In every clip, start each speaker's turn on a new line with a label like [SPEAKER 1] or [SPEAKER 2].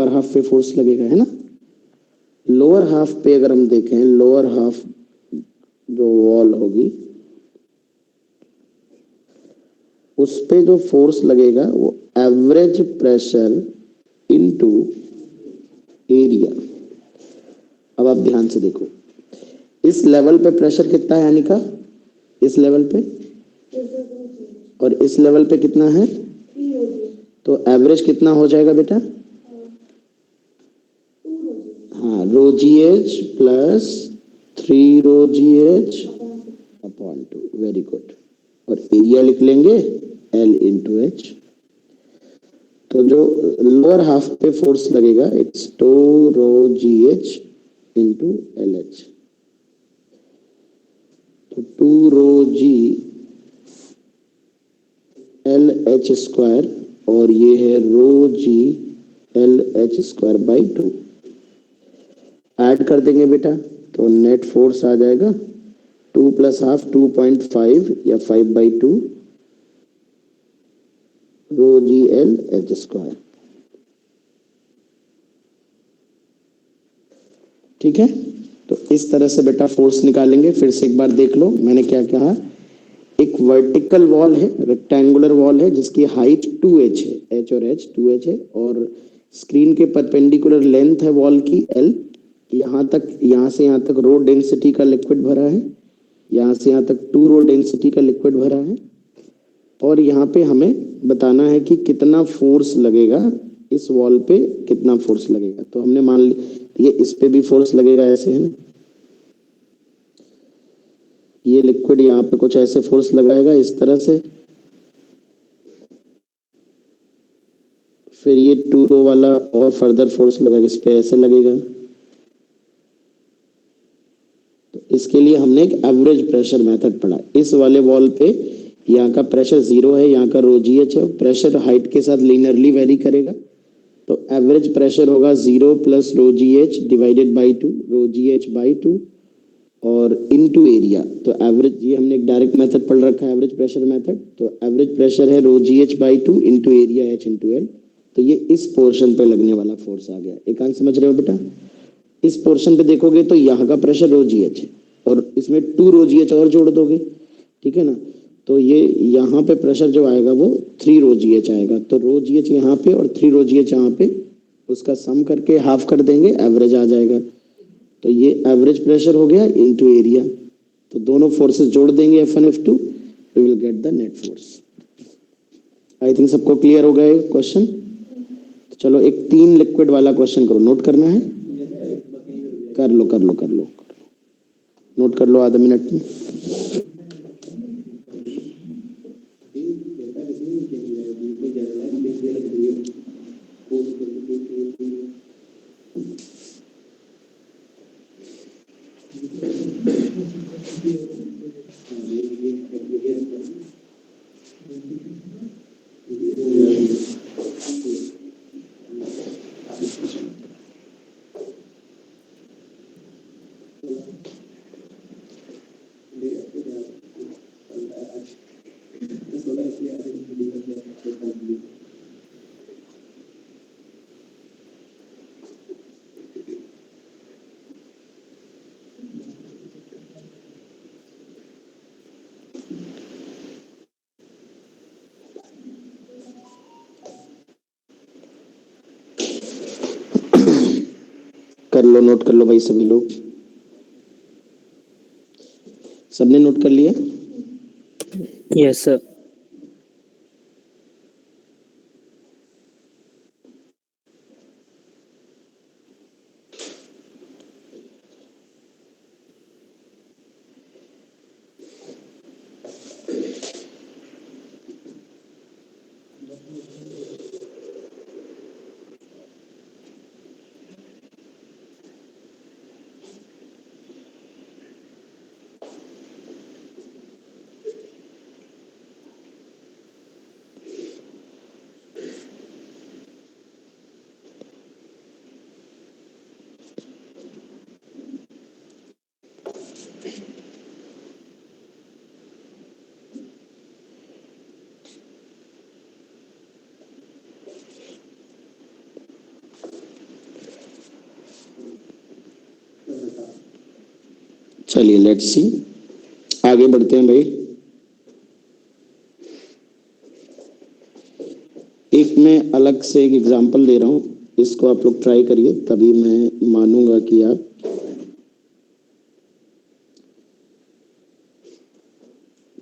[SPEAKER 1] Upper half पे force लगेगा, है ना। लोअर हाफ पे अगर हम देखें, लोअर हाफ जो वॉल होगी उस पे जो फोर्स लगेगा वो एवरेज प्रेशर इनटू एरिया। अब आप ध्यान से देखो, इस लेवल पे प्रेशर कितना है अनिका, इस लेवल पे, और इस लेवल पे कितना है, तो एवरेज कितना हो जाएगा बेटा, हाँ, रो जी एच प्लस 3 रो जी एच अपॉन 2, वेरी गुड। और एरिया लिख लेंगे एल इंटू एच। तो जो लोअर हाफ पे फोर्स लगेगा it's 2 rho ji H into L H. तो 2 रो जी एल एच स्क्वायर, और ये है रो जी एल एच स्क्वायर/2। ऐड कर देंगे बेटा तो नेट फोर्स आ जाएगा 2 प्लस हाफ 2.5 या 5/2 रो जी एल एच स्क्वायर। ठीक है, तो इस तरह से बेटा फोर्स निकालेंगे। फिर से एक बार देख लो मैंने क्या कहा। एक वर्टिकल वॉल है, रेक्टेंगुलर वॉल है जिसकी हाइट 2h है, h और h 2h है, और स्क्रीन के परपेंडिकुलर लेंथ है वॉल की l। यहाँ तक, यहाँ से यहाँ तक रो डेंसिटी का लिक्विड भरा है, यहाँ से यहाँ तक 2 रो डेंसिटी का लिक्विड भरा है, और यहाँ पे हमें बताना है कि कितना फोर्स लगेगा इस वॉल पे, कितना फोर्स लगेगा। तो हमने मान लिया ये इस पे भी फोर्स लगेगा, ऐसे है ना, ये लिक्विड यहाँ पे कुछ ऐसे फोर्स लगाएगा इस तरह से, फिर ये 2 रो वाला और फर्दर फोर्स लगेगा इस पे, ऐसे लगेगा। तो इसके लिए हमने एक एवरेज प्रेशर मेथड पढ़ा। इस वाले वॉल पे यहाँ का प्रेशर 0 है, यहाँ का रो जी एच है, प्रेशर हाइट के साथ लीनियरली वेरी करेगा। तो एवरेज प्रेशर होगा 0 plus rho ji h divided by 2, rho ji H by 2, और इनटू एरिया। तो एवरेज, ये हमने एक डायरेक्ट मेथड पढ़ रखा है, एवरेज प्रेशर मेथड। तो एवरेज प्रेशर है rho ji H by 2 into area H into L. तो ये इस पोर्शन पे लगने वाला फोर्स आ गया। एक आंसर समझ रहे हो बेटा। इस पोर्शन पे देखोगे तो यहाँ का प्रेशर रो जी एच है, और इसमें 2 रो जी एच और जोड़ दोगे, ठीक है ना। तो ये यहाँ पे प्रेशर जो आएगा वो 3 रो जी एच आएगा। तो रो जी एच यहाँ पे और 3 रो जी एच यहाँ पे, उसका सम करके हाफ कर देंगे, एवरेज आ जाएगा। तो ये एवरेज प्रेशर हो गया इनटू एरिया। तो दोनों फोर्सेस जोड़ देंगे F1 F2, we will get the net force. I think सबको क्लियर हो गया क्वेश्चन। तो चलो एक 3 लिक्विड वाला क्वेश्चन करो, नोट करना है, कर लो कर लो कर लो, नोट कर लो आधा मिनट में। कर लो, नोट कर लो भाई सभी लोग। सबने नोट कर लिया?
[SPEAKER 2] Yes sir.
[SPEAKER 1] चलिए लेट्स सी, आगे बढ़ते हैं भाई। एक मैं अलग से एक एग्जांपल दे रहा हूं, इसको आप लोग ट्राई करिए, तभी मैं मानूंगा कि आप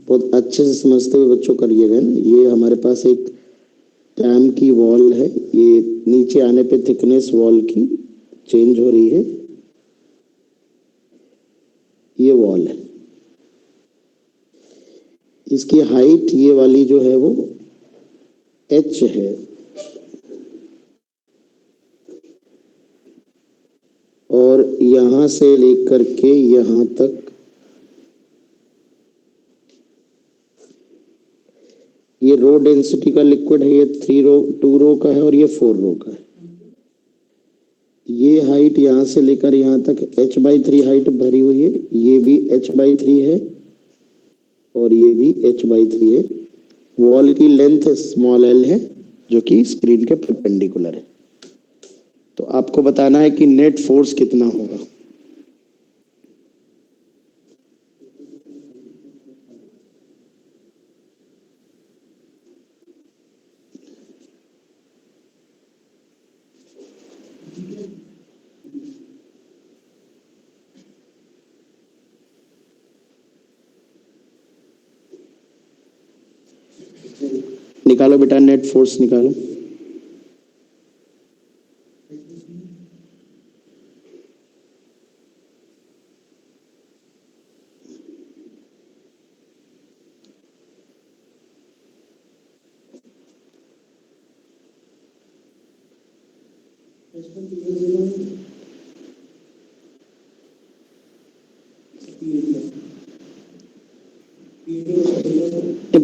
[SPEAKER 1] बहुत अच्छे से समझते हुए बच्चों करिएगा ना। ये हमारे पास एक टैम की वॉल है, ये नीचे आने पे थिकनेस वॉल की चेंज हो रही है, ये वॉल है, इसकी हाइट ये वाली जो है वो h है, और यहां से लेकर के यहां तक ये रो डेंसिटी का लिक्विड है, ये 2 रो का है और ये 4 रो का है। ये हाइट यहां से लेकर यहां तक h/3 हाइट भरी हुई है, ये भी h/3 है और ये भी h/3 है। वॉल की लेंथ स्मॉल l है जो कि स्क्रीन के परपेंडिकुलर है। तो आपको बताना है कि नेट फोर्स कितना होगा। निकालो बेटा, नेट फोर्स निकालो।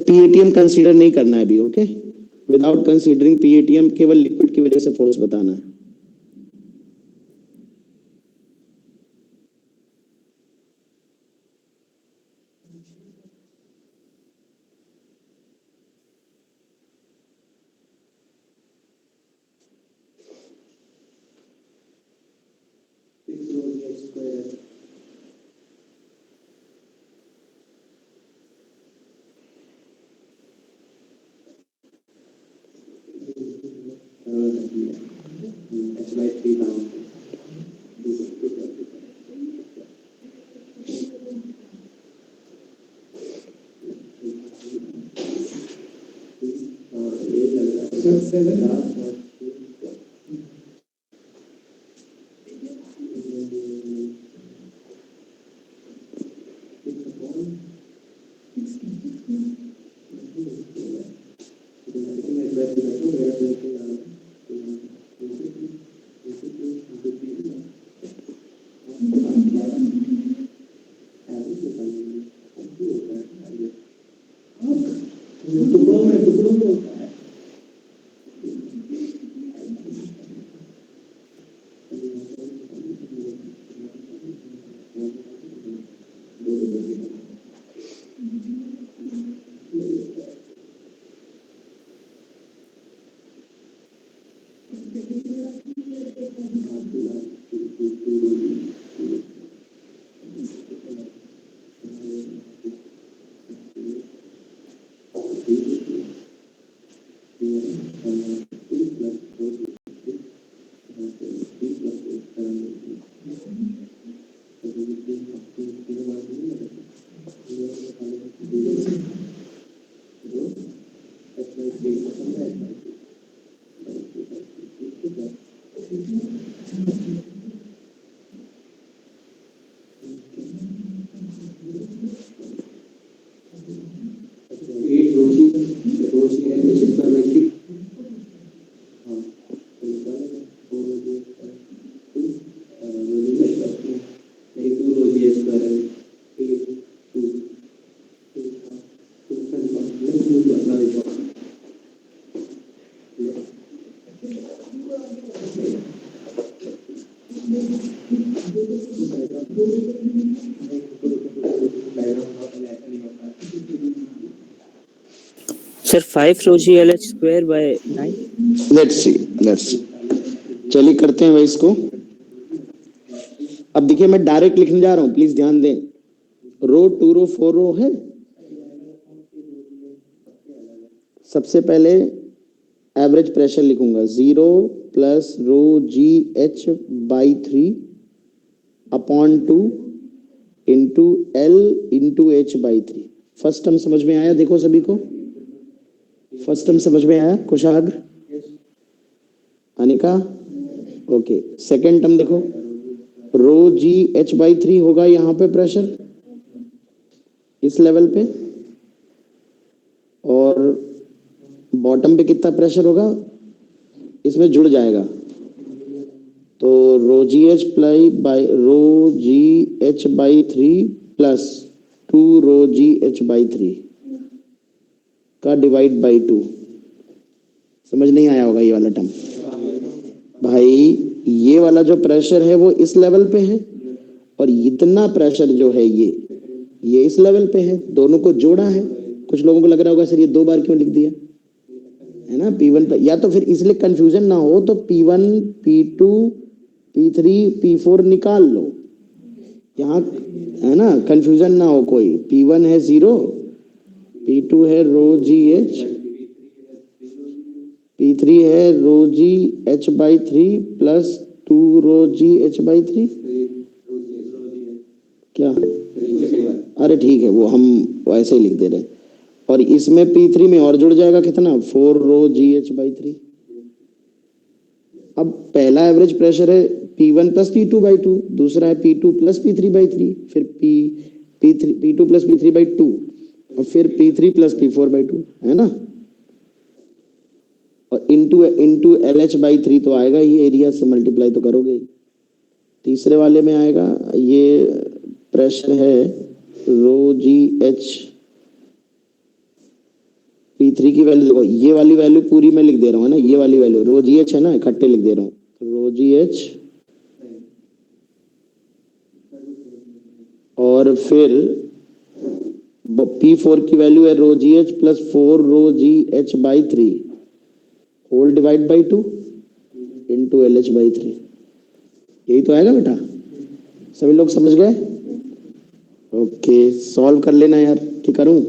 [SPEAKER 1] पीएटीएम कंसीडर नहीं करना है अभी, ओके। विदाउट कंसीडरिंग पीएटीएम, केवल लिक्विड की वजह से फोर्स बताना है।
[SPEAKER 2] Sir, 5 rho g LH square by 9.
[SPEAKER 1] Let's see. चलिए करते हैं भाई इसको। अब देखिए मैं डायरेक्ट लिखने जा रहा हूं, प्लीज ध्यान दें। रो 2 रो 4 रो है। सबसे पहले एवरेज प्रेशर लिखूंगा 0 plus rho ji H by 3 upon 2 into L into H by 3। First term समझ में आया? देखो सभी को फर्स्ट टर्म समझ में आया? कुशाग्र, अनिका, ओके। सेकेंड टर्म देखो, रो जी एच बाई 3 होगा यहाँ पे प्रेशर इस लेवल पे, और बॉटम पे कितना प्रेशर होगा इसमें जुड़ जाएगा, तो rho ji H rho ji H by 3 plus 2 rho ji H by 3 का डिवाइड बाई 2। समझ नहीं आया होगा ये वाला टर्म भाई। ये वाला जो प्रेशर है वो इस लेवल पे है, और इतना प्रेशर जो है ये इस लेवल पे है, दोनों को जोड़ा है। कुछ लोगों को लग रहा होगा सर ये 2 बार क्यों लिख दिया, है ना, P1 या तो फिर इसलिए कंफ्यूजन ना हो तो P1 P2 P3 P4 निकाल लो यहाँ, है ना, कंफ्यूजन ना हो कोई। P1 है 0, P2 है रो जी एच, P3 है rho ji H by 3 plus 2 rho ji H by 3। क्या? अरे ठीक है, वो हम वैसे ही लिख दे रहे हैं। और इसमें P3 में और जुड़ जाएगा कितना, 4 रो जी एच बाई 3। अब पहला एवरेज प्रेशर है P1 प्लस P2 बाई 2, दूसरा है P2 प्लस P3 बाई 3, फिर P2 प्लस P3 बाई 2, और फिर P3 प्लस P4 बाई 2, है ना, और इंटू LH बाई 3 तो आएगा ही, एरिया से मल्टीप्लाई तो करोगे ही। तीसरे वाले में आएगा, ये प्रेशर है रो जी एच, P3 की वैल्यू देखो, ये वाली वैल्यू पूरी मैं लिख दे रहा हूँ ना, ये वाली वैल्यू रो जी एच है ना, इकट्ठे लिख दे रहा हूँ, रो जी एच, और फिर P4 की वैल्यू है rho ji H plus 4 rho ji H by 3 whole divide by 2 into L H by 3। यही तो आएगा बेटा, सभी लोग समझ गए? ओके, सॉल्व कर लेना यार, कि करूं?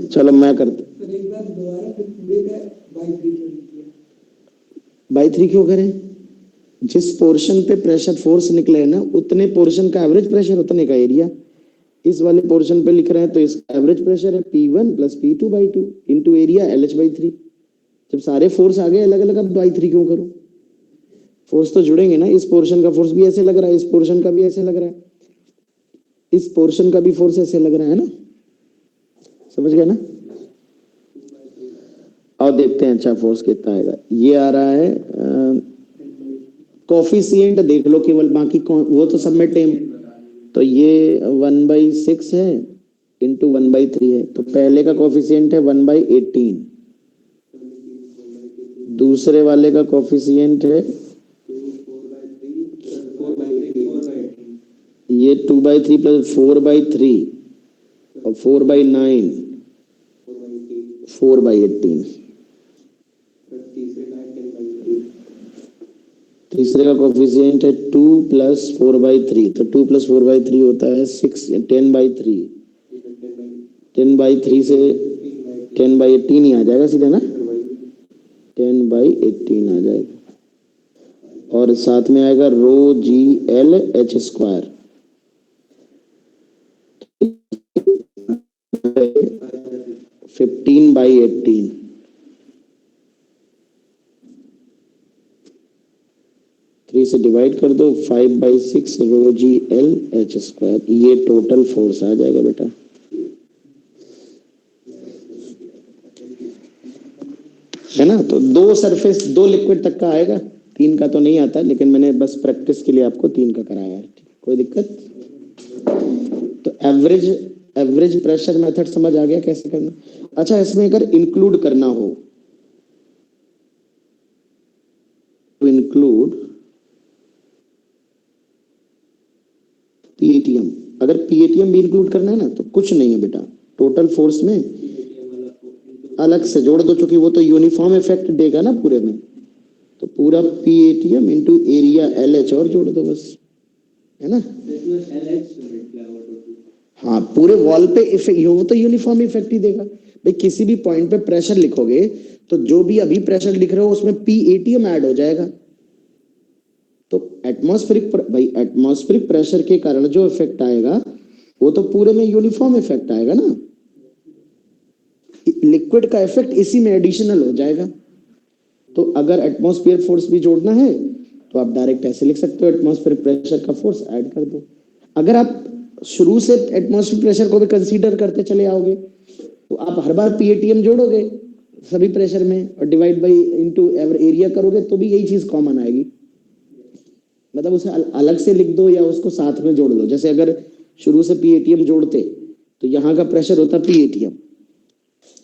[SPEAKER 1] चलो मैं करता। बाई 3 क्यों करें? जिस पोर्शन पे प्रेशर फोर्स निकले ना, उतने पोर्शन का एवरेज प्रेशर, उतने का एरिया। इस वाले पोर्शन पे लिख रहे हैं तो इसका एवरेज प्रेशर है P1 plus P2 by 2 into area LH by 3। जब सारे फोर्स आ गए अलग अलग, अब बाई 3 क्यों करूं? फोर्स तो जुड़ेंगे ना, इस पोर्शन का फोर्स भी ऐसे लग रहा है, इस पोर्शन का भी ऐसे लग रहा है, इस पोर्शन का भी फोर्स ऐसे लग रहा है ना, समझ गए ना? और देखते हैं अच्छा फोर्स कितना आएगा। ये आ रहा है कोफिशिएंट देख लो केवल, बाकी वो तो सब में टेम, तो ये 1/6 है इंटू 1/3 है, तो पहले का कोफिशिएंट है 1/18, दूसरे वाले का कोफिशिएंट है ये 2/3 प्लस 4/3 और 4/9 4/18। तीसरे का कोफिशिएंट है 2 प्लस 4/3, तो 2 प्लस 4/3 होता है 6 10/3, 10/3 से 10/18 ही आ जाएगा सीधा ना, 10/18 आ जाएगा, और साथ में आएगा रो जी एल एच स्क्वायर 15/18, से डिवाइड कर दो, 5/6 रो जी एल एच स्क्वायर, ये टोटल फोर्स आ जाएगा बेटा। है ना, तो 2 सरफेस 2 लिक्विड तक का आएगा, 3 का तो नहीं आता, लेकिन मैंने बस प्रैक्टिस के लिए आपको 3 का कराया है, कोई दिक्कत? तो एवरेज प्रेशर मेथड समझ आ गया कैसे करना? अच्छा, इसमें अगर इंक्लूड करना हो तो इंक्लूड PATM, अगर PATM भी इंक्लूड करना है ना तो कुछ नहीं है बेटा, टोटल फोर्स में अलग से जोड़ दो, क्योंकि वो तो यूनिफॉर्म इफेक्ट देगा ना पूरे में, तो पूरा PATM इंटू एरिया LH और जोड़ दो बस। है ना। हाँ, पूरे वॉल पे इफेक्ट, वो तो यूनिफॉर्म इफेक्ट ही देगा भाई। किसी भी पॉइंट पे प्रेशर लिखोगे तो जो भी अभी प्रेशर लिख रहे हो उसमें PATM ऐड हो जाएगा। तो एटमॉस्फेरिक भाई, एटमॉस्फेरिक प्रेशर के कारण जो इफेक्ट आएगा वो तो पूरे में यूनिफॉर्म इफेक्ट आएगा ना। लिक्विड का इफेक्ट इसी में एडिशनल हो जाएगा। तो अगर एटमॉस्फेयर फोर्स भी जोड़ना है तो आप डायरेक्ट ऐसे लिख सकते हो, एटमॉस्फेरिक प्रेशर का फोर्स ऐड कर दो। अगर आप शुरू से एटमॉस्फेरिक प्रेशर को भी कंसीडर करते चले आओगे तो आप हर बार PATM जोड़ोगे सभी प्रेशर में और डिवाइड बाई इनटू एरिया करोगे तो भी यही चीज कॉमन आएगी। मतलब उसे अलग से लिख दो या उसको साथ में जोड़ दो। जैसे अगर शुरू से PATM जोड़ते तो यहाँ का प्रेशर होता PATM।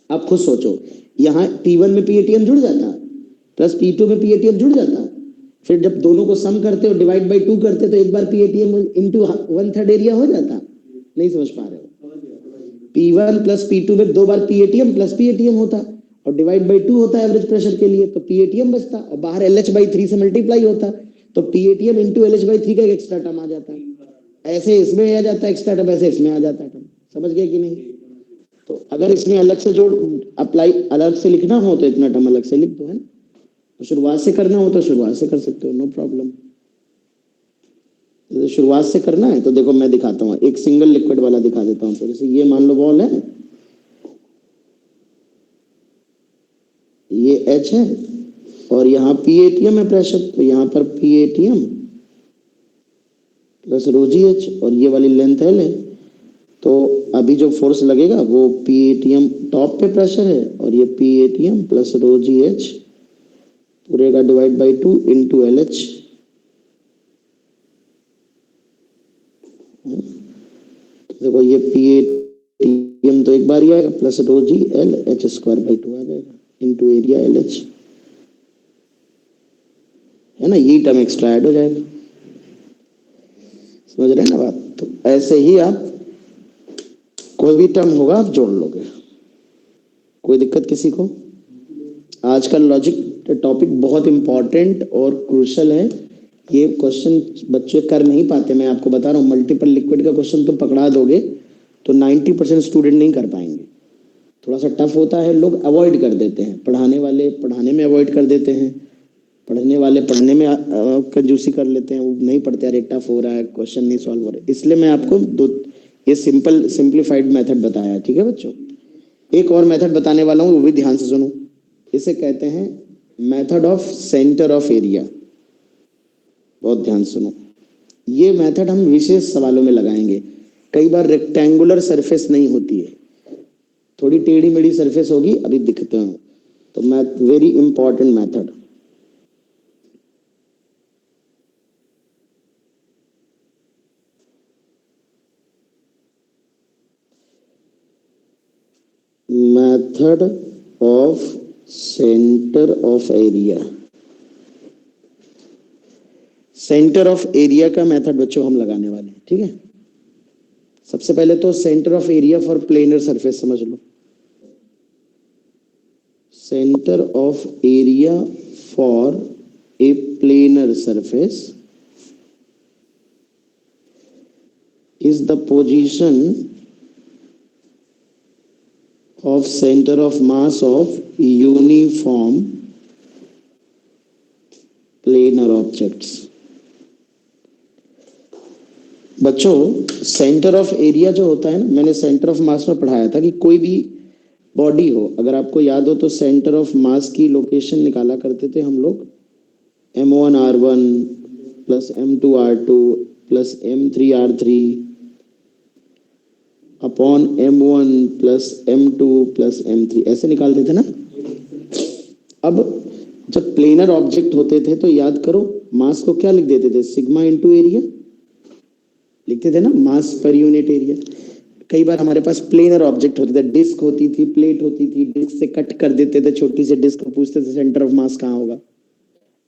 [SPEAKER 1] आप खुद सोचो, यहाँ P1 में PATM जुड़ जाता प्लस P2 में PATM जुड़ जाता, फिर जब दोनों को सम करते और डिवाइड बाई 2 करते तो एक बार PATM इंटू 1/3 एरिया हो जाता। नहीं समझ पा रहे हो? P1 प्लस P2 में 2 बार PATM प्लस PATM होता और डिवाइड बाई 2 होता एवरेज प्रेशर के लिए, तो PATM बचता और बाहर LH/3 से मल्टीप्लाई होता तो PATM इंटू LH/3 का एक एक्स्ट्रा टर्म आ जाता। ऐसे इसमें आ जाता एक्स्ट्रा टर्म, ऐसे इसमें आ जाता टर्म। समझ गए कि नहीं? तो अगर इसमें अलग से जोड़ अप्लाई अलग से लिखना हो तो इतना टर्म अलग से लिख दो, है ना। तो शुरुआत से करना हो तो शुरुआत से कर सकते हो, नो प्रॉब्लम। तो शुरुआत से करना है तो देखो मैं दिखाता हूँ, एक सिंगल लिक्विड वाला दिखा देता हूँ। जैसे ये मान लो बॉल है, ये H है और यहाँ PATM है प्रेशर, तो यहाँ पर PATM प्लस ρGH और ये वाली लेंथ L है। तो अभी जो फोर्स लगेगा वो PATM टॉप पे प्रेशर है और ये PATM प्लस ρGH पूरे का डिवाइड बाई 2 इंटू LH। देखो ये PATM तो एक बार ही आएगा प्लस ρGL H²/2 आ जाएगा इंटू एरिया LH, है ना। यही टर्म एक्स्ट्रा ऐड हो जाएगा। समझ रहे हैं ना बात? तो ऐसे ही आप कोई भी टर्म होगा आप जोड़ लोगे, कोई दिक्कत किसी को? आज का लॉजिक टॉपिक बहुत इंपॉर्टेंट और क्रूशल है। ये क्वेश्चन बच्चे कर नहीं पाते, मैं आपको बता रहा हूँ। मल्टीपल लिक्विड का क्वेश्चन तो पकड़ा दोगे तो 90% स्टूडेंट नहीं कर पाएंगे। थोड़ा सा टफ होता है, लोग अवॉइड कर देते हैं। पढ़ाने वाले पढ़ाने में अवॉइड कर देते हैं, पढ़ने वाले पढ़ने में कंजूसी कर लेते हैं। वो नहीं पढ़ते, अरे टफ हो रहा है, क्वेश्चन नहीं सॉल्व हो रहा है। इसलिए मैं आपको ये सिंप्लीफाइड मेथड बताया, ठीक है बच्चों। एक और मेथड बताने वाला हूँ, वो भी ध्यान से सुनो। इसे कहते हैं method of centre of area. बहुत ध्यान सुनो, ये मेथड हम विशेष सवालों में लगाएंगे। कई बार रेक्टेंगुलर सरफेस नहीं होती है, थोड़ी टेढ़ी मेढ़ी सरफेस होगी, अभी दिखते हैं। तो very important method. Method of centre of area. Centre of area का मेथड बच्चों हम लगाने वाले हैं, ठीक है। सबसे पहले तो centre of area for planar surface समझ लो। Centre of area for a planar surface is the position of center of mass of uniform planar objects। बच्चों सेंटर ऑफ एरिया जो होता है ना, मैंने सेंटर ऑफ मास में पढ़ाया था कि कोई भी बॉडी हो, अगर आपको याद हो तो सेंटर ऑफ मास की लोकेशन निकाला करते थे हम लोग। M1R1 plus M2R2 plus M3R3 upon M1 plus M2 plus M3, ऐसे निकालते थे ना। अब जब प्लेनर ऑब्जेक्ट होते थे तो याद करो, मास को क्या लिख देते थे? सिग्मा इंटू एरिया लिखते थे ना, मास पर यूनिट एरिया। कई बार हमारे पास प्लेनर ऑब्जेक्ट होते थे, डिस्क होती थी, प्लेट होती थी, डिस्क से कट कर देते थे छोटी सी डिस्क, पूछते थे सेंटर ऑफ मास कहाँ होगा।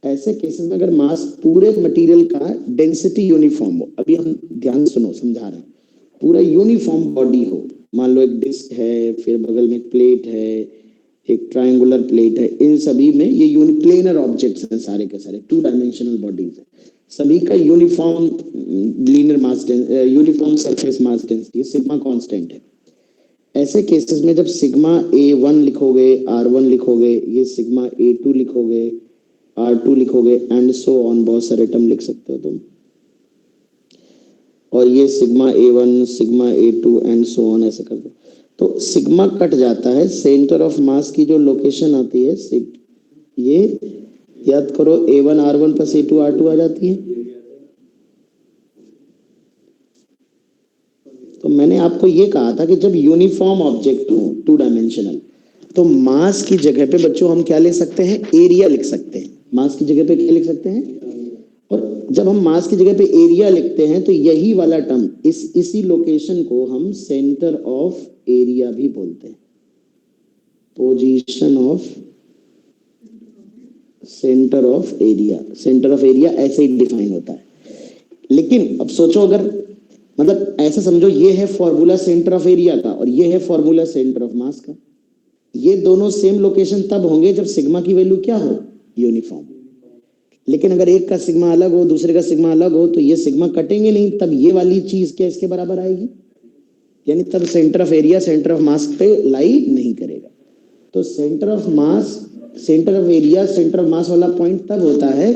[SPEAKER 1] ऐसे केसेस में अगर मास पूरे मटेरियल का डेंसिटी यूनिफॉर्म हो, अभी हम ध्यान सुनो समझा रहे हैं, पूरा यूनिफॉर्म बॉडी हो, मान लो एक डिस्क है, फिर बगल में एक प्लेट है, एक ट्रायंगुलर प्लेट है, इन सभी में ये प्लेनर ऑब्जेक्ट्स हैं सारे के सारे, 2 डायमेंशनल बॉडीज है। सभी का यूनिफॉर्म लीनियर मास uniform surface mass density, sigma constant है। ऐसे केसेस में जब सिग्मा A1 लिखोगे, R1 लिखोगे, ये सिग्मा A2 लिखोगे, R2 लिखोगे एंड सो ऑन, बहुत सारे टर्म लिख सकते हो तुम। और ये sigma A1, sigma A2 and so on ऐसे कर दो तो सिग्मा कट जाता है। सेंटर ऑफ मास की जो लोकेशन आती है ये याद करो, A1 R1 plus A2 R2 आ जाती है। तो मैंने आपको ये कहा था कि जब यूनिफॉर्म ऑब्जेक्ट हो, टू डायमेंशनल, तो मास की जगह पे बच्चों हम क्या ले सकते हैं, एरिया लिख सकते हैं। मास की जगह पे क्या लिख सकते हैं, और जब हम मास की जगह पे एरिया लिखते हैं तो यही वाला टर्म, इसी लोकेशन को हम सेंटर ऑफ एरिया भी बोलते हैं। Position of centre of area, centre of area ऐसे ही डिफाइन होता है। लेकिन अब सोचो, अगर मतलब ऐसा समझो, ये है फॉर्मूला सेंटर ऑफ एरिया का और ये है फॉर्मूला सेंटर ऑफ मास का। ये दोनों सेम लोकेशन तब होंगे जब सिग्मा की वैल्यू क्या हो, यूनिफॉर्म। लेकिन अगर एक का सिग्मा अलग हो, दूसरे का सिग्मा अलग हो, तो ये सिग्मा कटेंगे नहीं, तब ये वाली चीज क्या इसके बराबर आएगी, यानी तब centre of area centre of mass पे लाई नहीं करेगा। तो centre of mass, centre of area centre of mass वाला पॉइंट तब होता है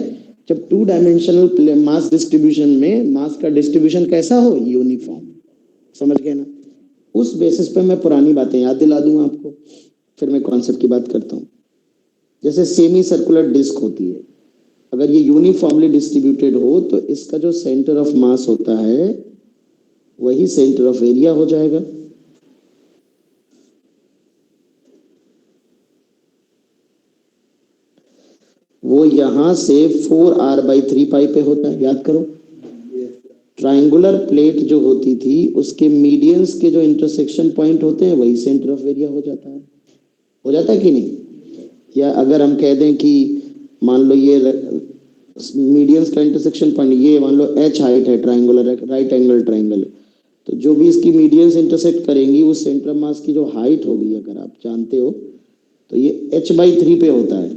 [SPEAKER 1] जब टू डायमेंशनल मास डिस्ट्रीब्यूशन में मास का डिस्ट्रीब्यूशन कैसा हो, यूनिफॉर्म। समझ गए ना? उस बेसिस पे मैं पुरानी बातें याद दिला दूंगा आपको, फिर मैं कॉन्सेप्ट की बात करता हूं। जैसे सेमी सर्कुलर डिस्क होती है, अगर ये यूनिफॉर्मली डिस्ट्रीब्यूटेड हो तो इसका जो सेंटर ऑफ मास होता है वही सेंटर ऑफ एरिया हो जाएगा। वो यहां से 4r/3 पाई पे होता है, याद करो। ट्राइंगुलर प्लेट जो होती थी उसके मीडियंस के जो इंटरसेक्शन पॉइंट होते हैं वही सेंटर ऑफ एरिया हो जाता है। हो जाता है कि नहीं? या अगर हम कह दें कि मान लो ये मीडियंस का इंटरसेक्शन पॉइंट, ये मान लो h हाइट है, ट्राइंगुलर राइट एंगल ट्राइंगल, तो जो भी इसकी मीडियंस इंटरसेक्ट करेंगी उस सेंटर ऑफ मास की जो हाइट होगी, अगर आप जानते हो, तो ये h/3 पे होता है।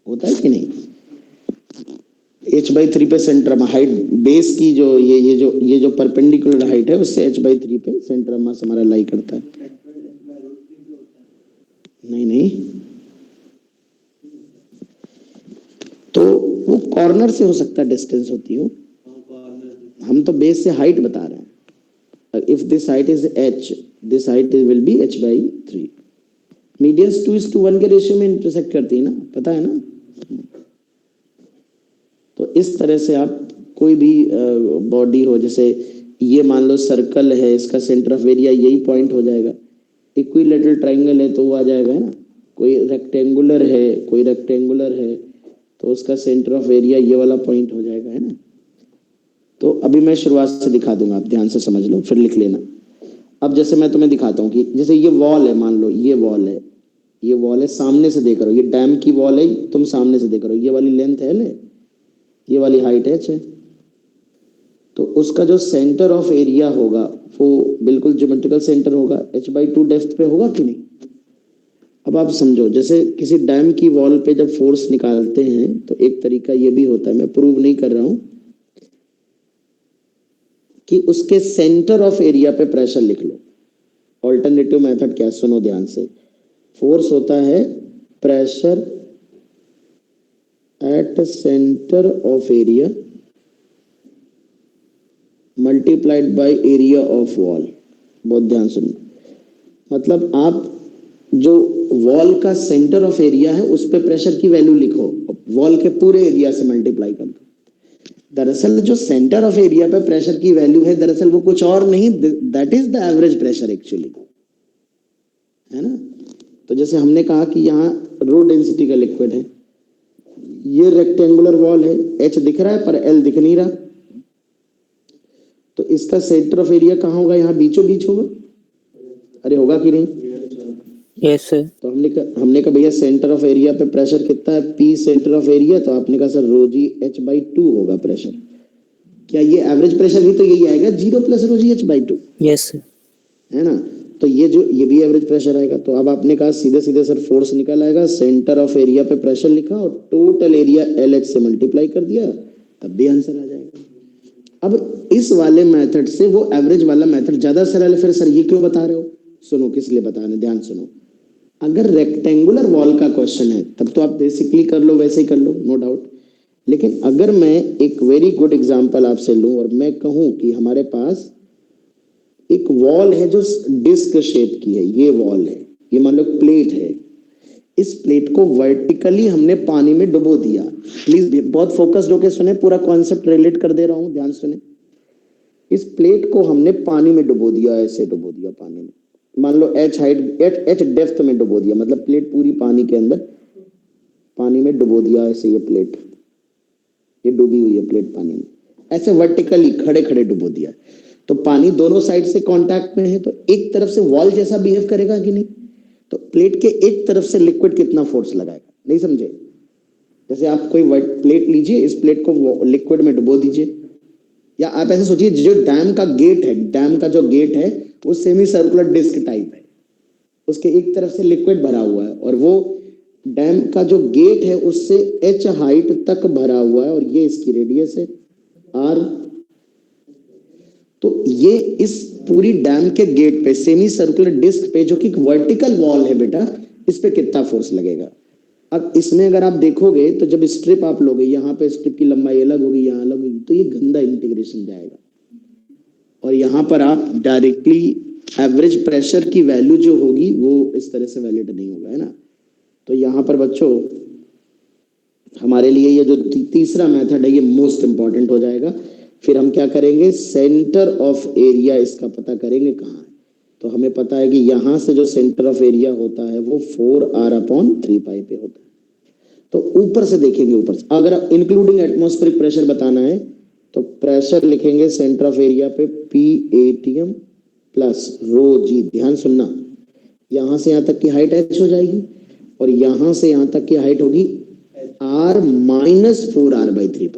[SPEAKER 1] होता है कि नहीं? h/3 पे सेंटर हाइट, बेस की जो ये जो परपेंडिकुलर हाइट है उससे h/3 पे सेंटर ऑफ मास हमारा लाई करता है। नहीं, तो वो कॉर्नर से हो सकता है डिस्टेंस होती हो, हम तो बेस से हाइट बता रहे हैं। If this height is h, this height will be h/3। Medians 2:1 के रेशियो में इंटरसेक्ट करती है ना, पता है ना? तो इस तरह से आप कोई भी बॉडी हो, जैसे ये मान लो सर्कल है, इसका सेंटर ऑफ एरिया यही पॉइंट हो जाएगा। इक्विलैटरल ट्राइंगल है तो वो आ जाएगा, है ना? कोई रेक्टेंगुलर है तो उसका सेंटर ऑफ एरिया ये वाला पॉइंट हो जाएगा, है ना? तो अभी मैं शुरुआत से दिखा दूंगा, आप ध्यान से समझ लो फिर लिख लेना। अब जैसे मैं तुम्हें दिखाता हूँ कि जैसे ये वॉल है, मान लो ये वॉल है, सामने से देख रहे हो, ये डैम की वॉल है, तुम सामने से देख रहे हो, ये वाली लेंथ है, ये वाली हाइट है, तो उसका जो सेंटर ऑफ एरिया होगा वो बिल्कुल ज्योमेट्रिकल सेंटर होगा, h/2 डेप्थ पे होगा कि नहीं? अब आप समझो, जैसे किसी डैम की वॉल पे जब फोर्स निकालते हैं तो एक तरीका ये भी होता है, मैं प्रूव नहीं कर रहा हूं, कि उसके सेंटर ऑफ एरिया पे प्रेशर लिख लो। ऑल्टरनेटिव मेथड क्या, सुनो ध्यान से। फोर्स होता है pressure at centre of area multiplied by area of wall. बहुत ध्यान सुनो, मतलब आप जो वॉल का सेंटर ऑफ एरिया है उस पे प्रेशर की वैल्यू लिखो, वॉल के पूरे एरिया से मल्टीप्लाई कर दो। दरअसल जो सेंटर ऑफ एरिया पे प्रेशर की वैल्यू है, दरअसल वो कुछ और नहीं, that is the average pressure actually, है ना? तो जैसे हमने कहा कि यहाँ रो डेंसिटी का लिक्विड है, ये रेक्टेंगुलर वॉल है, h दिख रहा है पर l दिख नहीं रहा, तो इसका सेंटर ऑफ एरिया कहाँ होगा? यहाँ बीचों बीच होगा। अरे होगा कि नहीं?
[SPEAKER 2] Yes sir.
[SPEAKER 1] तो हमने कहा भैया सेंटर ऑफ एरिया पे प्रेशर कितना है, P सेंटर ऑफ एरिया, तो आपने कहा सर ρg h/2 होगा प्रेशर। क्या ये एवरेज प्रेशर भी तो यही आएगा, 0 + ρg h/2?
[SPEAKER 2] Yes sir.
[SPEAKER 1] है ना? तो ये भी एवरेज प्रेशर आएगा। तो अब आपने कहा सीधे सीधे सर फोर्स निकल आएगा, सेंटर ऑफ एरिया पे प्रेशर लिखा और टोटल एरिया LH से मल्टीप्लाई कर दिया, तब भी आंसर आ जाएगा। अब इस वाले मेथड से वो एवरेज वाला मेथड ज्यादा सरल है। फिर सर ये क्यों बता रहे हो? सुनो किस लिए बता रहे, ध्यान सुनो। अगर रेक्टेंगुलर वॉल का क्वेश्चन है तब तो आप बेसिकली कर लो, वैसे ही कर लो, नो डाउट। लेकिन अगर मैं एक वेरी गुड एग्जांपल आपसे लूं और मैं कहूं कि हमारे पास एक वॉल है जो डिस्क शेप की है, ये वॉल है, ये मान लो प्लेट है, इस प्लेट को वर्टिकली हमने पानी में डुबो दिया। प्लीज बहुत फोकस्ड होकर सुने, पूरा कॉन्सेप्ट रिलेट कर दे रहा हूं, ध्यान सुने। इस प्लेट को हमने पानी में डुबो दिया, ऐसे डुबो दिया पानी में, मान लो H हाइट H डेप्थ में डुबो दिया, मतलब प्लेट पूरी पानी के अंदर, पानी में डुबो दिया ऐसे। ये प्लेट, ये डूबी हुई है प्लेट पानी में, ऐसे वर्टिकली खड़े खड़े डुबो दिया। तो पानी दोनों साइड से कांटेक्ट में है, तो एक तरफ से वॉल जैसा बिहेव करेगा कि नहीं? तो प्लेट के एक तरफ से लिक्विड कितना फोर्स लगाएगा, नहीं समझे? जैसे आप कोई प्लेट लीजिए, इस प्लेट को लिक्विड में डुबो दीजिए, या आप ऐसे सोचिए जो डैम का गेट है, डैम का जो गेट है वो सेमी सर्कुलर डिस्क टाइप है, उसके एक तरफ से लिक्विड भरा हुआ है और वो डैम का जो गेट है उससे H हाइट तक भरा हुआ है और ये इसकी रेडियस है R। तो ये इस पूरी डैम के गेट पे, सेमी सर्कुलर डिस्क पे, जो कि एक वर्टिकल वॉल है बेटा, इस पे कितना फोर्स लगेगा? अब इसमें अगर आप देखोगे तो जब स्ट्रिप आप लोगे, यहाँ पे स्ट्रिप की लंबाई अलग होगी, यहाँ अलग होगी, तो ये गंदा इंटीग्रेशन जाएगा और यहाँ पर आप डायरेक्टली एवरेज प्रेशर की वैल्यू जो होगी वो इस तरह से वैलिड नहीं होगा, है ना। तो यहाँ पर बच्चों हमारे लिए ये जो तीसरा मेथड है ये मोस्ट इंपॉर्टेंट हो जाएगा। फिर हम क्या करेंगे, सेंटर ऑफ एरिया इसका पता करेंगे कहाँ है। तो हमें पता है कि यहां से जो सेंटर ऑफ एरिया होता है वो 4R/3π पे होता है। तो ऊपर से देखेंगे, ऊपर से अगर इंक्लूडिंग एटमॉस्फेरिक प्रेशर बताना है तो प्रेशर लिखेंगे सेंटर ऑफ एरिया पे PATM प्लस ρg। ध्यान सुनना, यहां से यहां तक की हाइट h हो जाएगी और यहां से यहां तक की हाइट होगी R - 4R/3π।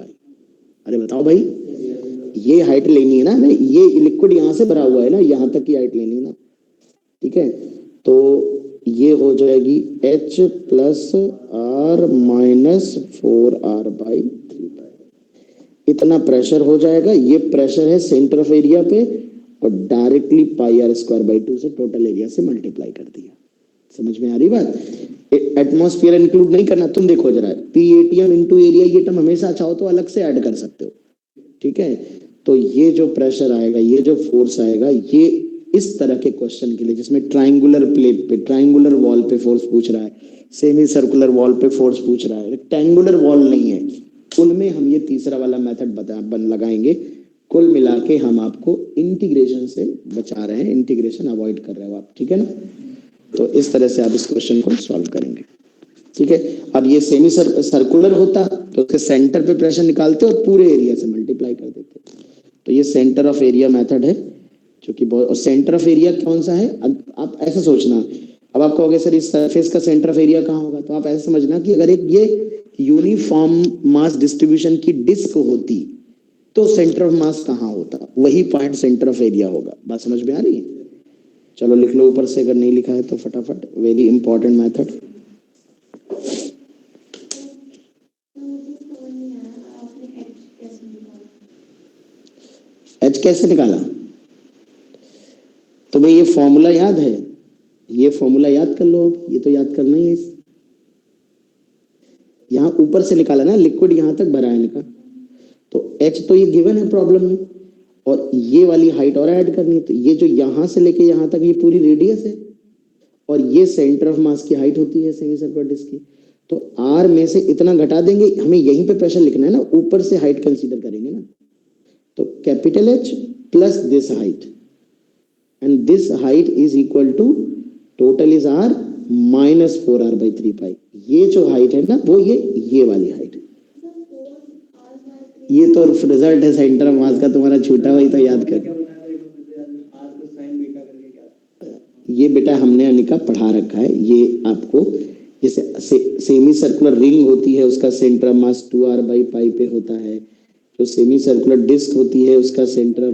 [SPEAKER 1] अरे बताओ भाई, ये हाइट लेनी है ना हमें, ये लिक्विड यहां से भरा हुआ है ना, यहां तक की हाइट लेनी है ना, ठीक है। तो ये हो जाएगी H + R - 4R/3π। इतना प्रेशर हो जाएगा। ये प्रेशर है सेंटर ऑफ एरिया पे और डायरेक्टली πr²/2 से टोटल एरिया से मल्टीप्लाई कर दिया। समझ में आ रही बात? एटमॉस्फेयर इंक्लूड नहीं करना। तुम देखो जरा, PATM इंटू एरिया, ये टर्म हमेशा चाहो तो अलग से ऐड कर सकते हो, ठीक है। तो ये जो प्रेशर आएगा, ये जो फोर्स आएगा, ये इस तरह के क्वेश्चन के लिए जिसमें ट्राइंगुलर प्लेट पे, ट्राइंगुलर वॉल पे फोर्स पूछ रहा है, सेमी सर्कुलर वॉल पे फोर्स पूछ रहा है, रेक्टेंगुलर वॉल नहीं है, उनमें हम ये तीसरा वाला मेथड लगाएंगे। कुल मिला के हम आपको इंटीग्रेशन से बचा रहे हैं, इंटीग्रेशन अवॉइड कर रहे हो आप, ठीक है ना। तो इस तरह से आप इस क्वेश्चन को सॉल्व करेंगे, ठीक है। अब ये सेमी सर्कुलर होता तो उसके सेंटर पे प्रेशर निकालते और पूरे एरिया से मल्टीप्लाई कर देते। तो ये सेंटर ऑफ एरिया मेथड है जो कि बहुत, और सेंटर ऑफ एरिया कौन सा है? आप ऐसा सोचना, अब आप कहोगे सर इस सरफेस का सेंटर ऑफ एरिया कहाँ होगा, तो आप ऐसा समझना कि अगर एक ये यूनिफॉर्म मास डिस्ट्रीब्यूशन की डिस्क होती तो सेंटर ऑफ मास कहाँ होता, वही पॉइंट सेंटर ऑफ एरिया होगा। बात समझ में आ रही है? चलो लिख लो ऊपर से, अगर नहीं लिखा है तो फटाफट, वेरी इंपॉर्टेंट मेथड। H कैसे निकाला? तो भाई ये फॉर्मूला याद है, ये फॉर्मूला याद कर लो। अब ये तो याद करना ही है। यहां ऊपर से निकाला ना, लिक्विड यहां तक भरा है इनका, तो H तो ये गिवन है प्रॉब्लम में, और ये वाली हाइट और ऐड करनी है। तो ये जो यहां से लेके यहां तक ये पूरी रेडियस है और ये सेंटर ऑफ मास की हाइट होती है सेमी सर्कुलर डिस्क की। तो R में से इतना घटा देंगे, हमें यहीं पे प्रेशर लिखना है ना, ऊपर से हाइट कंसीडर करेंगे ना। तो capital H plus this height, and this height is equal to total is R - 4R/3π। ये जो हाइट है ना वो ये वाली हाइट है। ये तो रिजल्ट है सेंटर ऑफ मास का, तुम्हारा छूटा हुआ ही तो याद कर। ये बेटा हमने अनिका पढ़ा रखा है, ये आपको जैसे सेमी सर्कुलर रिंग होती है उसका सेंटर ऑफ मास 2R/π पे होता है, जो सेमी सर्कुलर डिस्क होती है उसका सेंटर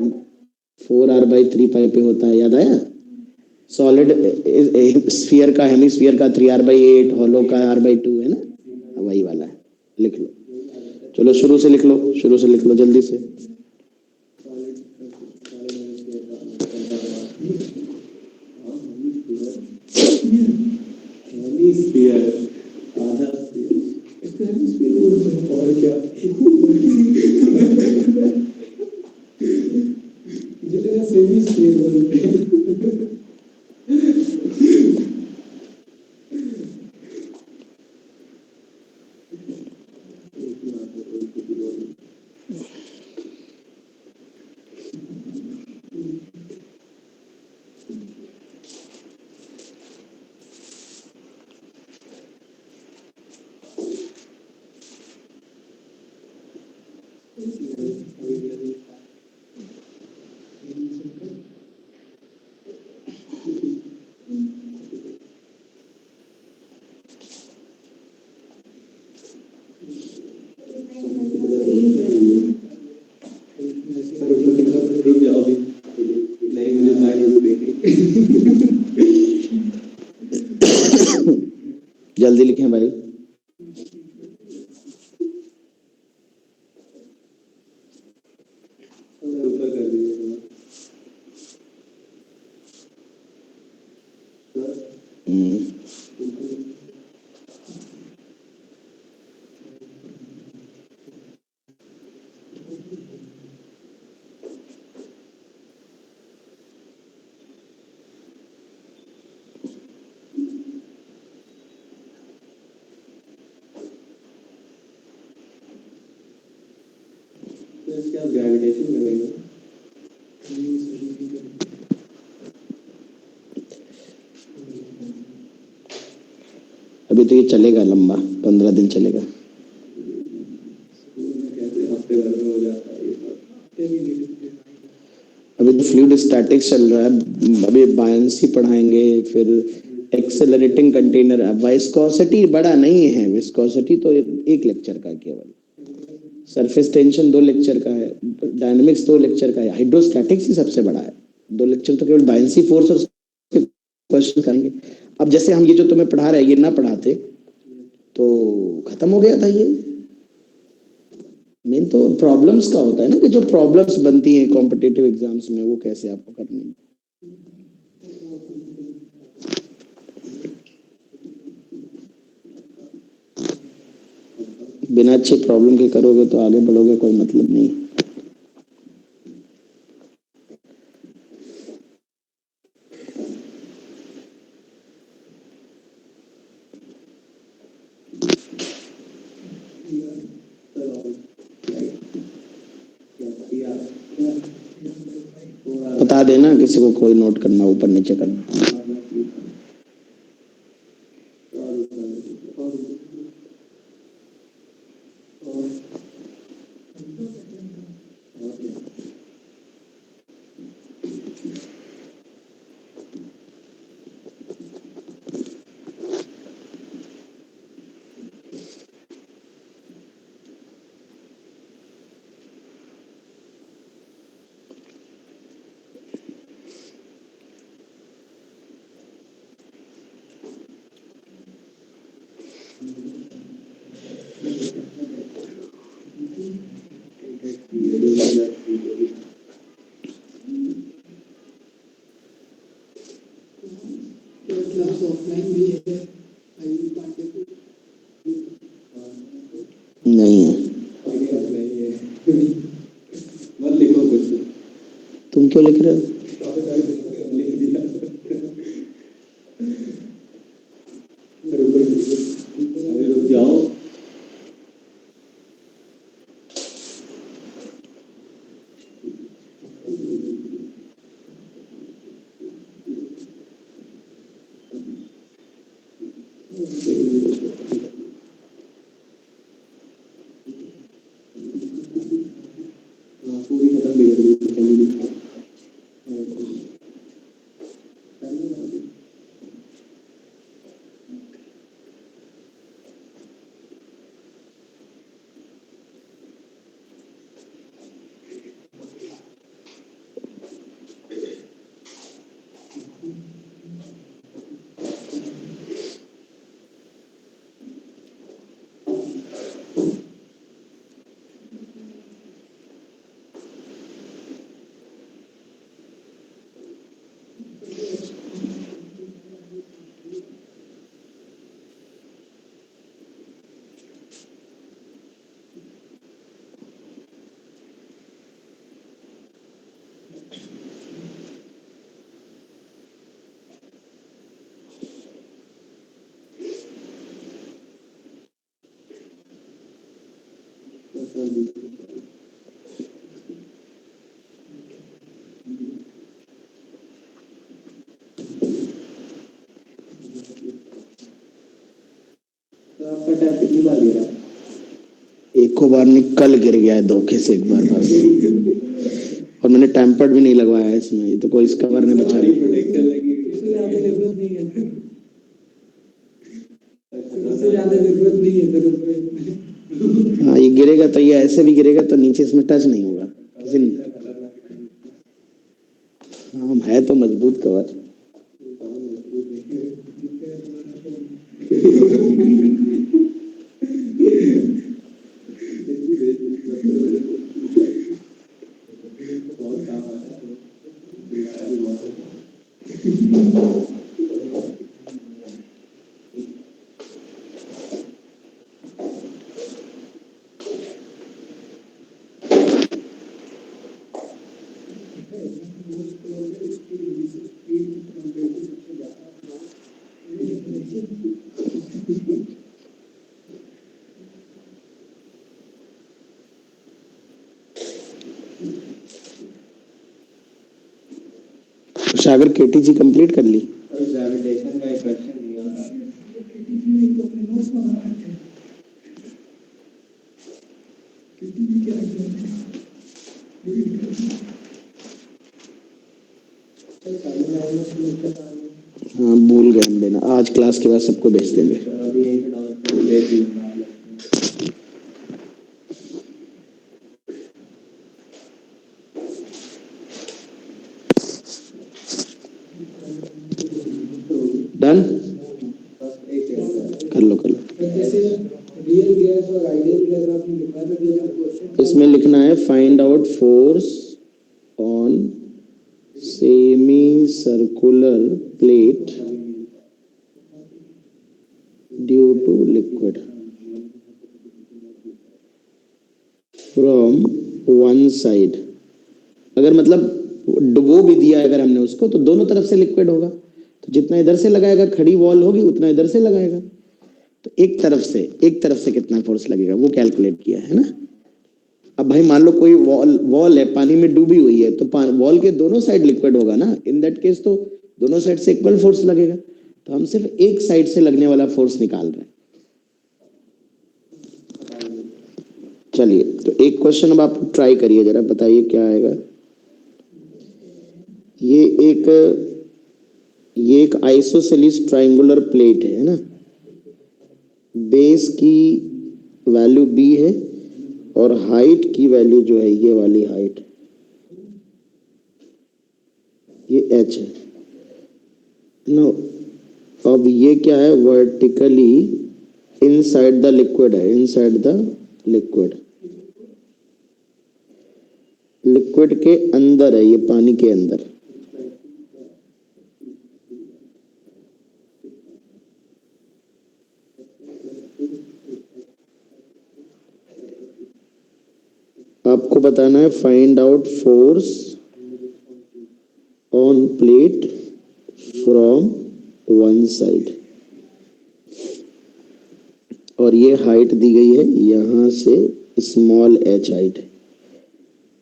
[SPEAKER 1] 4R/3π पे होता है। याद आया? सॉलिड स्फीयर का, हेमिस्फीयर का 3r/8, हॉलो का r/2 है ना, वही वाला है, लिख लो। चलो शुरू से लिख लो, शुरू से लिख लो जल्दी से। जल्दी लिखें भाई। अभी तो ये चलेगा लंबा, 15 दिन चलेगा। अभी तो फ्लूइड स्टैटिक्स चल रहा है, अभी बायंसी पढ़ाएंगे, फिर एक्सेलरेटिंग कंटेनर। विस्कोसिटी बड़ा नहीं है, विस्कोसिटी तो एक लेक्चर का केवल, सरफेस टेंशन 2 लेक्चर का है, डायनेमिक्स 2 लेक्चर का है, हाइड्रोस्टैटिक्स ही सबसे बड़ा है। 2 लेक्चर तो केवल बायंसी फोर्स और क्वेश्चन करेंगे। अब जैसे हम ये जो तुम्हें पढ़ा रहे हैं, ये ना पढ़ाते तो खत्म हो गया था ये। मेन तो प्रॉब्लम्स का होता है ना, कि जो प्रॉब्लम्स बनती हैं कॉम्पिटिटिव एग्जाम्स में, वो कैसे आपको करनी है। बिना अच्छे प्रॉब्लम के करोगे तो आगे बढ़ोगे, कोई मतलब नहीं। बता देना किसी को, कोई नोट करना, ऊपर नीचे करना। नहीं है। तुम क्यों लिख रहे हो? एक को बार नहीं, कल गिर गया है धोखे से एक बार बस, और मैंने टैम्पर्ड भी नहीं लगवाया है इसमें, ये तो कोई इस कवर ने बचा लिया। हाँ ये गिरेगा तो ये ऐसे भी गिरेगा तो नीचे इसमें टच नहीं होगा किसी ने। हाँ है तो मजबूत कवर। सागर केटीजी कंप्लीट कर ली? हाँ भूल गए हम देना, आज क्लास के बाद सबको भेज देंगे। डन, कर लो कर लो। इसमें लिखना है find out force on semicircular plate due to liquid from one side. अगर मतलब डुबो भी दिया अगर हमने उसको तो दोनों तरफ से लिक्विड होगा, तो जितना इधर से लगाएगा खड़ी वॉल होगी उतना इधर से लगाएगा, तो एक तरफ से कितना फोर्स लगेगा वो कैलकुलेट किया है ना। अब भाई मान लो कोई वॉल है पानी में डूबी हुई है, तो वॉल के दोनों साइड लिक्विड होगा ना, इन दैट केस तो दोनों साइड से इक्वल फोर्स लगेगा, तो हम सिर्फ एक साइड से लगने वाला फोर्स निकाल रहे हैं। चलिए तो एक क्वेश्चन अब आप ट्राई करिए, जरा बताइए क्या आएगा। ये एक आइसोसेलिस ट्रायंगुलर प्लेट है ना, बेस की वैल्यू b है और हाइट की वैल्यू जो है ये वाली हाइट ये h है नो। अब ये क्या है, वर्टिकली इनसाइड द लिक्विड है, इनसाइड द लिक्विड के अंदर है, ये पानी के अंदर। आपको बताना है find out force on plate from one side, और ये हाइट दी गई है यहां से स्मॉल h हाइट है,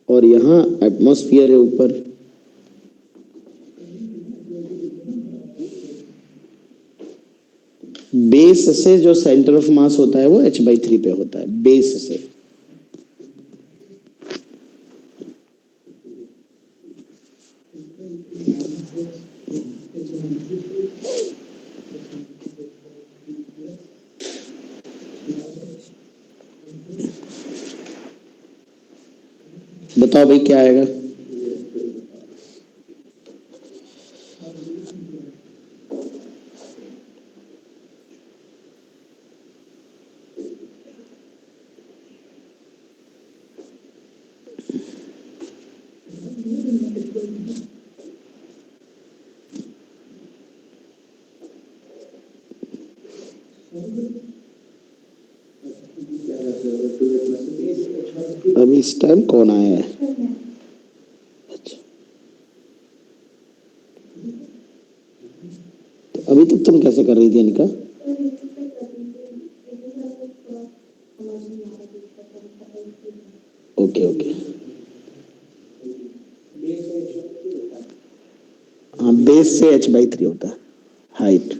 [SPEAKER 1] और यहां एटमॉस्फेयर है ऊपर। बेस से जो सेंटर ऑफ मास होता है वो h/3 पे होता है, बेस से। बताओ भाई क्या आएगा। अभी इस टाइम कौन आया है? अच्छा, तो अभी तक तुम कैसे कर रही थी अनिका? ओके ओके, हाँ बेस से h/3 होता है हाइट।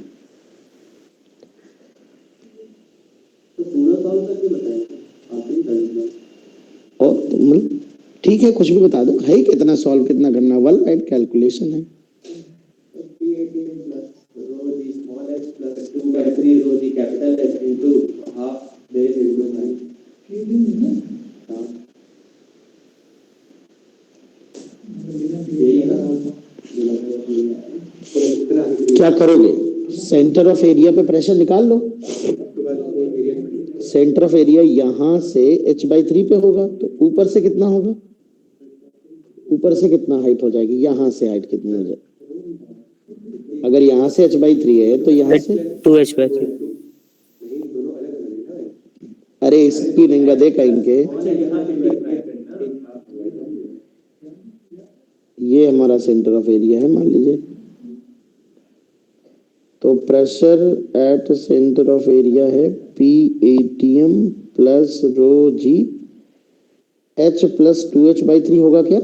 [SPEAKER 1] और तो मतलब ठीक है, कुछ भी बता दो, है कितना सॉल्व कितना करना, वन टाइप कैलकुलेशन है। क्या करोगे, सेंटर ऑफ एरिया पे प्रेशर निकाल लो। सेंटर ऑफ एरिया यहां से h/3 पे होगा, तो ऊपर से कितना होगा, ऊपर से कितना हाइट हो जाएगी, यहां से हाइट कितनी हो जाएगी, अगर यहां से h/3 है तो यहां से
[SPEAKER 2] 2h/3।
[SPEAKER 1] अरे इसकी रिंगा दे कहीं के, ये हमारा सेंटर ऑफ एरिया है मान लीजिए, तो pressure at centre of area है P/ATM प्लस रो जी, H प्लस 2h/3 होगा क्या,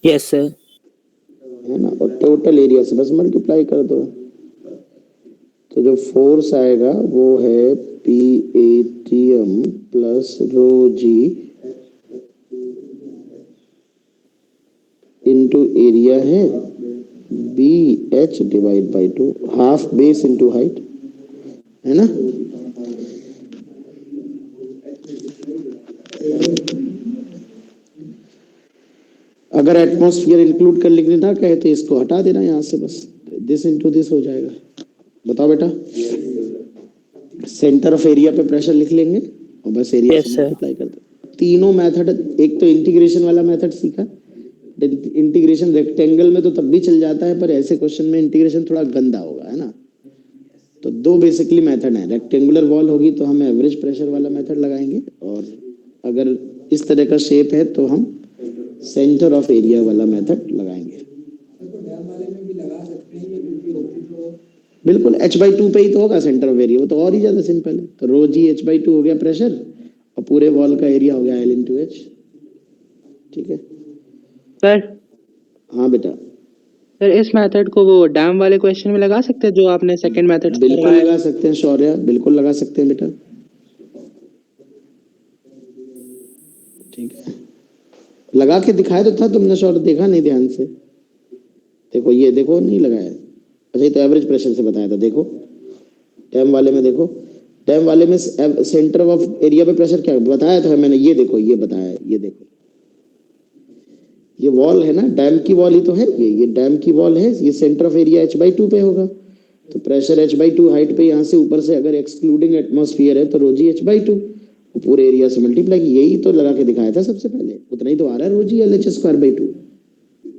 [SPEAKER 2] यस सर।
[SPEAKER 1] है ना, और टोटल एरिया से बस मल्टीप्लाई कर दो, तो जो फोर्स आएगा वो है P/ATM प्लस रो जी इंटू एरिया है BH divide by 2, half base into height, है ना। अगर एटमॉस्फेयर इंक्लूड कर लिखने ना कहे तो इसको हटा देना यहाँ से, बस दिस इंटू दिस हो जाएगा। बताओ बेटा, सेंटर ऑफ एरिया पे प्रेशर लिख लेंगे और बस एरिया
[SPEAKER 2] Yes,
[SPEAKER 1] से
[SPEAKER 2] sir.
[SPEAKER 1] मल्टीप्लाई कर दो। तीनों मेथड, एक तो इंटीग्रेशन वाला मेथड सीखा, इंटीग्रेशन रेक्टेंगल में तो तब भी चल जाता है, पर ऐसे क्वेश्चन में इंटीग्रेशन थोड़ा गंदा होगा, है ना। तो दो बेसिकली मेथड है, रेक्टेंगुलर वॉल होगी तो हम एवरेज प्रेशर वाला मेथड लगाएंगे, और अगर इस तरह का शेप है तो हम सेंटर ऑफ एरिया वाला मेथड लगाएंगे। बिल्कुल h/2 पे ही तो होगा सेंटर ऑफ एरिया, वो तो और ही ज्यादा सिंपल है। तो रो जी h/2 हो गया प्रेशर, और पूरे वॉल का एरिया हो गया L इंटू एच। ठीक है
[SPEAKER 3] सर
[SPEAKER 1] हाँ बेटा,
[SPEAKER 3] सर इस मेथड को वो डैम वाले क्वेश्चन में लगा सकते हैं जो आपने सेकंड मेथड से
[SPEAKER 1] बिल्कुल
[SPEAKER 3] करवाया?
[SPEAKER 1] लगा सकते हैं शौर्य, बिल्कुल लगा सकते हैं बेटा। ठीक है, लगा के दिखाया तो था तुमने शौर्य, देखा नहीं ध्यान से, देखो ये देखो नहीं लगाया, अच्छा ये तो एवरेज प्रेशर से बताया था, देखो डैम वाले में, देखो डैम वाले में सेंटर ऑफ एरिया पे प्रेशर क्या बताया था मैंने, ये देखो ये बताया, ये देखो ये वॉल है ना, डैम की वॉल ही तो है, ये डैम की वॉल है, ये सेंटर ऑफ एरिया h/2 पे होगा, तो प्रेशर h/2 हाइट पे यहाँ से ऊपर से अगर एक्सक्लूडिंग एटमॉस्फेयर है तो रोजी h/2 पूरे एरिया से मल्टीप्लाई, यही तो लगा के दिखाया था सबसे पहले, उतना ही तो आ रहा है रोजी LH²/2।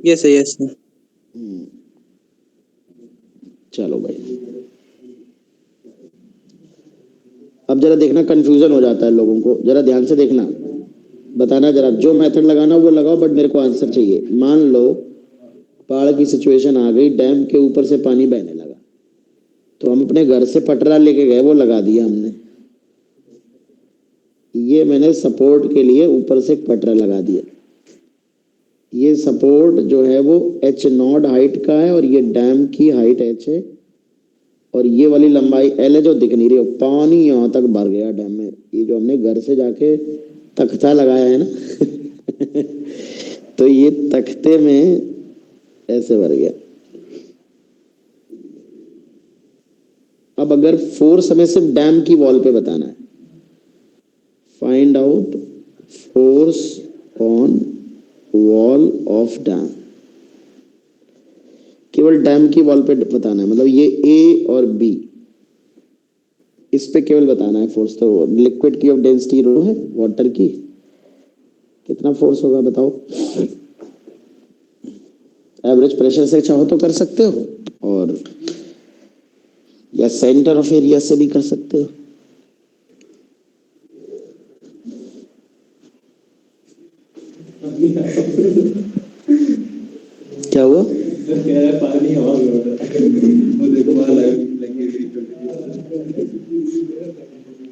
[SPEAKER 3] Yes sir.
[SPEAKER 1] चलो भाई, अब जरा देखना, कंफ्यूजन हो जाता है लोगों को, जरा ध्यान से देखना, बताना जरा, जो मेथड लगाना वो लगाओ, बट मेरे को आंसर चाहिए। मान लो बाढ़ की सिचुएशन आ गई, डैम के ऊपर से पानी बहने लगा, तो हम अपने घर से पटरा लेके गए, वो लगा दिया हमने, ये मैंने सपोर्ट के लिए ऊपर से पटरा लगा दिया, ये सपोर्ट जो है वो H0 हाइट का है, और ये डैम की हाइट H है, और ये वाली लंबाई L है जो दिख नहीं रही है, पानी यहाँ तक भर गया डैम में, ये जो हमने घर से जाके तख्ता लगाया है ना तो ये तख्ते में ऐसे भर गया। अब अगर फोर्स हमें सिर्फ डैम की वॉल पे बताना है, find out force on wall of dam, केवल डैम की वॉल पे बताना है, मतलब ये A और B, इस पे केवल बताना है फोर्स। तो लिक्विड की ऑफ डेंसिटी रो है, वाटर की कितना फोर्स होगा बताओ, एवरेज प्रेशर से चाहो तो कर सकते हो, और या सेंटर ऑफ एरिया से भी कर सकते हो। क्या हुआ,
[SPEAKER 4] पानी हवा में हो रहा है, वो देखो वहां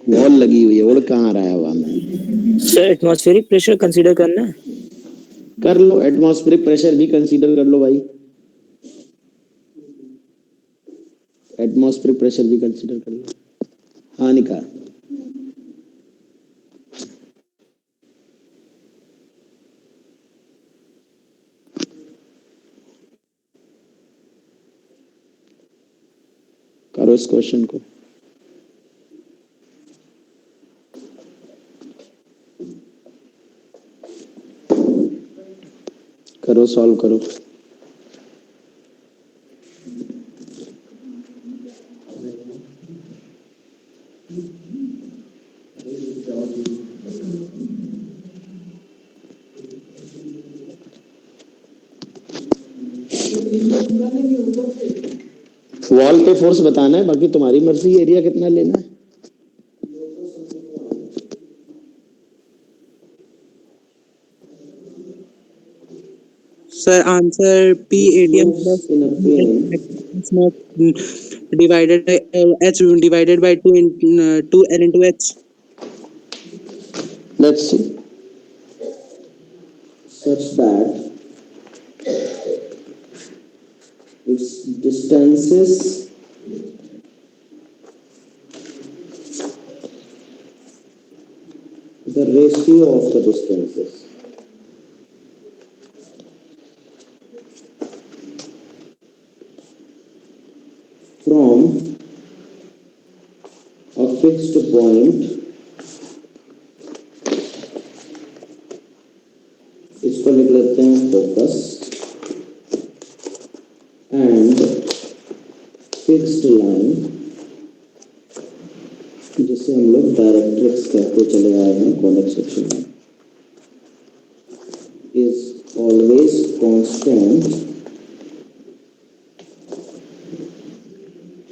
[SPEAKER 1] वॉल लगी हुई है, उड़ कहाँ रहा है हवा में।
[SPEAKER 2] सर एटमॉस्फेरिक प्रेशर कंसीडर करना है।
[SPEAKER 1] कर लो, एटमॉस्फेरिक प्रेशर भी कंसीडर कर लो भाई, एटमॉस्फेरिक प्रेशर भी कंसीडर कर लो। हाँ निकाल, करो इस क्वेश्चन को। करो, सॉल्व करो। वॉल पे फोर्स बताना है, बाकी तुम्हारी मर्जी एरिया कितना लेना है।
[SPEAKER 3] Sir answer P ATM plus divided by H divided by 2 L into H.
[SPEAKER 1] Let's see, such that its distances the ratio of the distances from a fixed point, इसको लिख लेते हैं फोकस, एंड फिक्स्ड लाइन, जिसे हम लोग directrix कहते चले आए हैं कॉनिक सेक्शन में, is always constant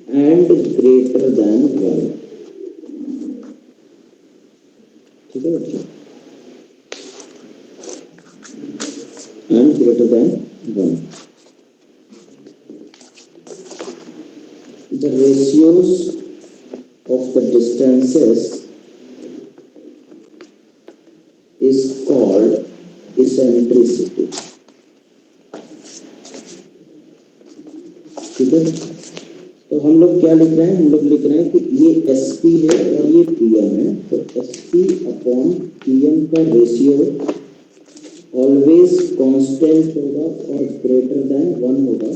[SPEAKER 1] and greater than 1। ठीक है बच्चों, and greater than 1। The ratios of the distances is called eccentricity। ठीक है, तो हम लोग क्या लिख रहे हैं, हम लोग लिख रहे हैं कि ये SP है और ये PM है, तो SP अपॉन PM का रेशियो ऑलवेज कांस्टेंट होगा और ग्रेटर देन 1 होगा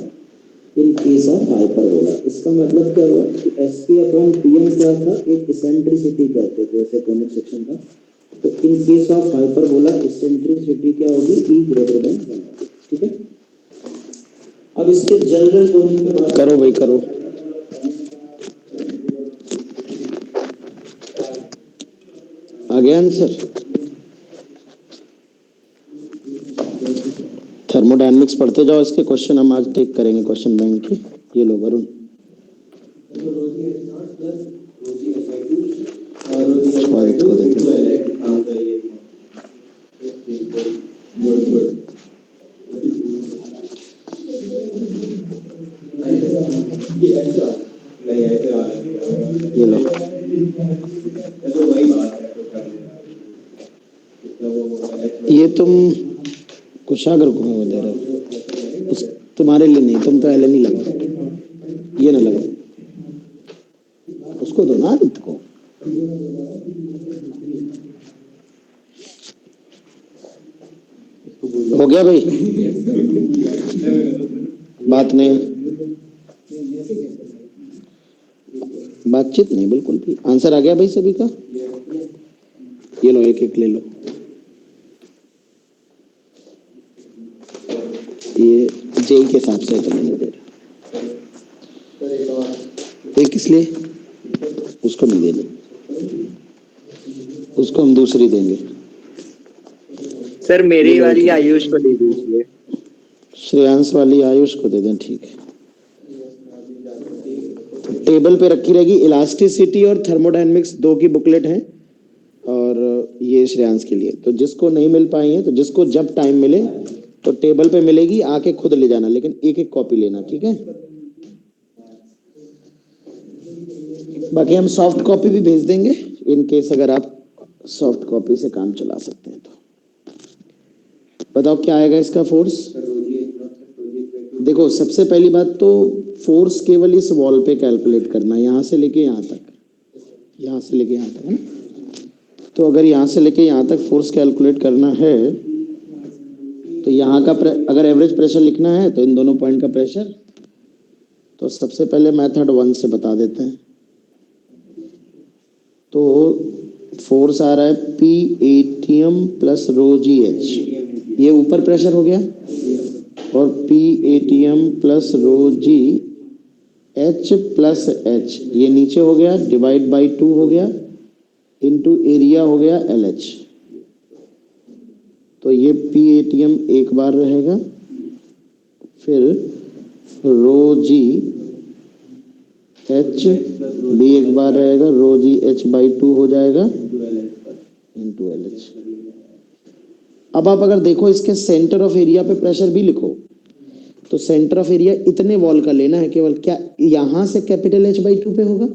[SPEAKER 1] इन केस ऑफ हाइपरबोला। इसका मतलब क्या हुआ कि SP अपॉन PM क्या था, एक इसेंट्रिसिटी कहते थे जैसे कॉनिक सेक्शन का, तो in case of hyperbola eccentricity क्या होगी, E ग्रेटर देन 1। ठीक है, अब इसके जनरल डोमेन में बात करो भाई, करो। आ गया आंसर। थर्मोडायनेमिक्स पढ़ते जाओ, इसके क्वेश्चन हम आज टेक करेंगे क्वेश्चन बैंक के। ये लो वरुण, ये लो, ये तुम कुशागर को दे रहे हो, तुम्हारे लिए नहीं, तुम तो एलन ही लगा, ये ना लगा, उसको दो ना आदित्य को। हो गया भाई, बात नहीं, बातचीत नहीं बिल्कुल भी। आंसर आ गया भाई सभी का, ये लो एक एक ले लो। ये जेई के हिसाब से तो मैंने दे रहा, एक इसलिए उसको नहीं देना, उसको हम दूसरी देंगे।
[SPEAKER 2] सर मेरी वाली आयुष को दे दीजिए।
[SPEAKER 1] श्रेयांश वाली आयुष को दे दें, ठीक है। तो टेबल पे रखी रहेगी, इलास्टिसिटी और थर्मोडायनेमिक्स 2 की बुकलेट है, और ये श्रेयांश के लिए। तो जिसको नहीं मिल पाई है, तो जिसको जब टाइम मिले तो टेबल पे मिलेगी, आके खुद ले जाना, लेकिन एक एक कॉपी लेना, ठीक है। बाकी हम सॉफ्ट कॉपी भी भेज देंगे इन केस अगर आप सॉफ्ट कॉपी से काम चला सकते हैं। तो बताओ क्या आएगा इसका फोर्स। देखो सबसे पहली बात तो फोर्स केवल इस वॉल पे कैलकुलेट करना है, यहाँ से लेके यहाँ तक, यहाँ से लेके यहाँ तक है ना। तो अगर यहाँ से लेके यहाँ तक फोर्स कैलकुलेट करना है तो यहाँ का अगर एवरेज प्रेशर लिखना है तो इन दोनों पॉइंट का प्रेशर, तो सबसे पहले मेथड 1 से बता देते हैं। तो फोर्स आ रहा है पी एटीएम प्लस रो जी एच, ये ऊपर प्रेशर हो गया, और पी एटीएम प्लस रो जी एच प्लस एच ये नीचे हो गया, डिवाइड बाई 2 हो गया, इनटू एरिया हो गया एल एच। तो ये पी एटीएम एक बार रहेगा, फिर रो जी एच भी एक बार रहेगा, रो जी एच बाई 2 हो जाएगा इनटू एल एच। अब आप अगर देखो इसके सेंटर ऑफ एरिया पे प्रेशर भी लिखो, तो सेंटर ऑफ एरिया इतने वॉल का लेना है केवल, क्या यहां से कैपिटल एच बाई 2 पे होगा,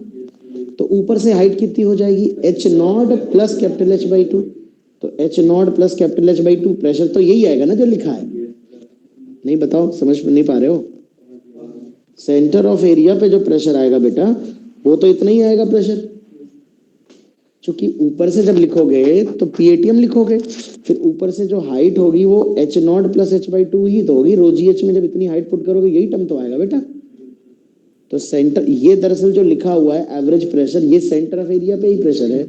[SPEAKER 1] तो ऊपर से हाइट कितनी हो जाएगी H not plus capital H by 2, तो H not plus capital H by 2 pressure तो यही आएगा ना जो लिखा है। नहीं बताओ समझ नहीं पा रहे हो। सेंटर ऑफ एरिया पे जो प्रेशर आएगा बेटा वो तो इतना ही आएगा प्रेशर, क्योंकि ऊपर से जब लिखोगे तो पीएटीएम लिखोगे, फिर ऊपर से जो हाइट होगी वो H not plus H by 2 ही तो होगी, रो जी एच में जब इतनी हाइट पुट करोगे यही टर्म तो आएगा बेटा। तो सेंटर, ये दरअसल जो लिखा हुआ है एवरेज प्रेशर, ये सेंटर ऑफ एरिया पे ही प्रेशर है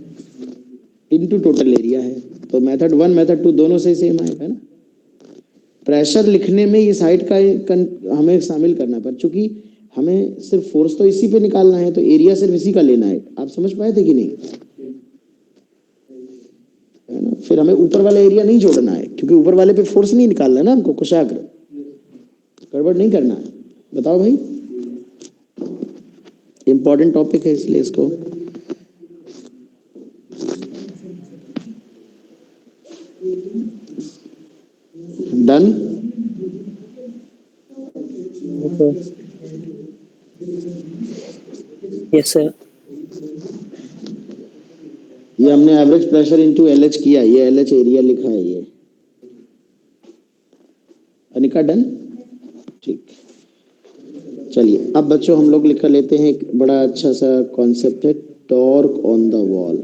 [SPEAKER 1] इनटू टोटल एरिया है। तो मेथड 1 मेथड 2 दोनों से सेम आएगा ना। प्रेशर लिखने में इस हाइट का हमें शामिल करना, पर चूंकि हमें सिर्फ फोर्स तो इसी पे निकालना है तो एरिया सिर्फ इसी का लेना है। आप समझ पाए थे कि नहीं, है ना। फिर हमें ऊपर वाला एरिया नहीं जोड़ना है, क्योंकि ऊपर वाले पे फोर्स नहीं निकालना है ना हमको, कुशाग्र गड़बड़ नहीं करना है। बताओ भाई, इंपॉर्टेंट टॉपिक है इसलिए इसको डन।
[SPEAKER 2] Yes sir.
[SPEAKER 1] ये हमने एवरेज प्रेशर इनटू एलएच किया, ये एलएच एरिया लिखा है ये। अनिका डन, ठीक। चलिए अब बच्चों हम लोग लिखा लेते हैं, एक बड़ा अच्छा सा कॉन्सेप्ट है टॉर्क ऑन द वॉल।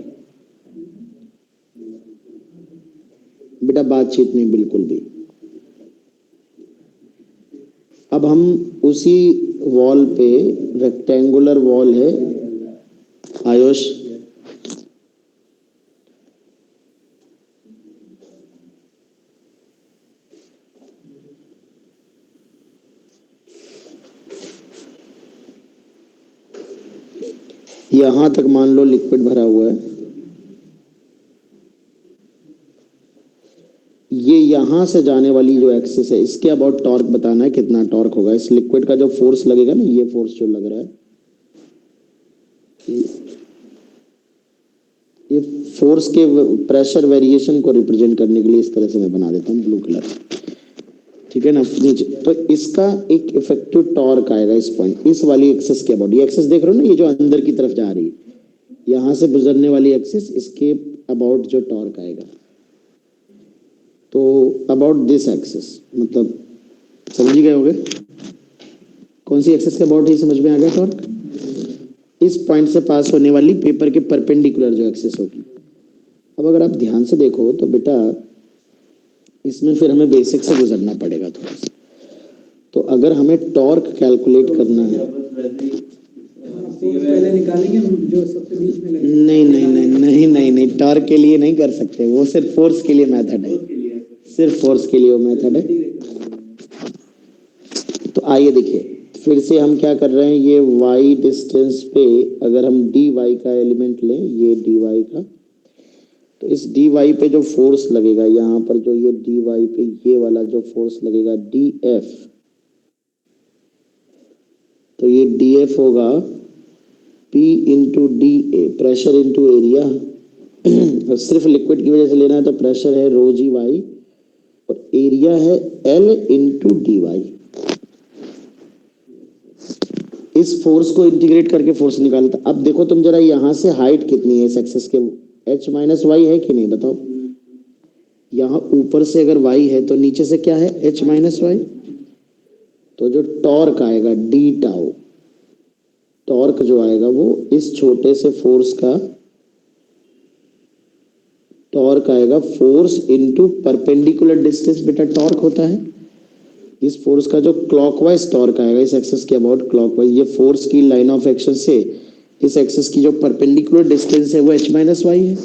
[SPEAKER 1] बेटा बातचीत नहीं बिल्कुल भी। अब हम उसी वॉल पे, रेक्टेंगुलर वॉल है आयुष, यहां तक मान लो लिक्विड भरा हुआ है, ये यहां से जाने वाली जो एक्सिस है इसके अबाउट टॉर्क बताना है, कितना टॉर्क होगा। इस लिक्विड का जो फोर्स लगेगा ना, ये फोर्स जो लग रहा है, ये फोर्स के प्रेशर वेरिएशन को रिप्रेजेंट करने के लिए इस तरह से मैं बना देता हूँ ब्लू कलर, ठीक है ना। नीचे तो इसका एक इफेक्टिव टॉर्क आएगा इस पॉइंट, इस वाली एक्सिस के अबाउट। ये एक्सिस देख रहे हो ना, ये जो अंदर की तरफ जा रही है, यहां से गुजरने वाली एक्सिस, इसके अबाउट जो टॉर्क आएगा, तो अबाउट दिस एक्सिस, मतलब समझ ही गए होगे कौन सी एक्सिस के अबाउट ही समझ में आ गया टॉर्क। इस पॉइंट से पास होने वाली पेपर के परपेंडिकुलर जो एक्सिस होगी। अब अगर आप ध्यान से देखो तो बेटा इसमें फिर हमें बेसिक से गुजरना पड़ेगा थोड़ा सा। तो अगर हमें टॉर्क कैलकुलेट करना है,
[SPEAKER 4] पहले निकालेंगे जो सबसे बीच में लगेगा।
[SPEAKER 1] नहीं नहीं नहीं नहीं नहीं नहीं, टॉर्क के लिए नहीं कर सकते, वो सिर्फ फोर्स के लिए मेथड है, सिर्फ फोर्स के लिए वो मेथड है। तो आइए देखिए फिर से हम क्या कर रहे हैं, ये y डिस्टेंस पे अगर हम dy का एलिमेंट लें, ये dy का, तो इस dy पे जो फोर्स लगेगा, यहाँ पर जो ये dy पे ये वाला जो फोर्स लगेगा df, तो ये df होगा p into D A, pressure into area. और सिर्फ लिक्विड की वजह से लेना है तो प्रेशर है रो जी वाई और एरिया है L इंटू डी वाई। इस फोर्स को इंटीग्रेट करके फोर्स निकालता। अब देखो तुम जरा यहाँ से हाइट कितनी है इस एक्सिस के h माइनस वाई है कि नहीं बताओ। यहाँ ऊपर से अगर y है तो नीचे से क्या है h माइनस वाई। तो जो टॉर्क आएगा डी टाउ, टॉर्क जो आएगा वो इस छोटे से फोर्स का टॉर्क आएगा, फोर्स इनटू परपेंडिकुलर डिस्टेंस। बेटा टॉर्क होता है इस फोर्स का जो क्लॉकवाइज टॉर्क आएगा इस एक्सिस के अबाउट क्लॉकवाइज, ये फोर्स की लाइन ऑफ एक्शन से इस एक्सिस की जो परपेंडिकुलर डिस्टेंस है वो h माइनस वाई है।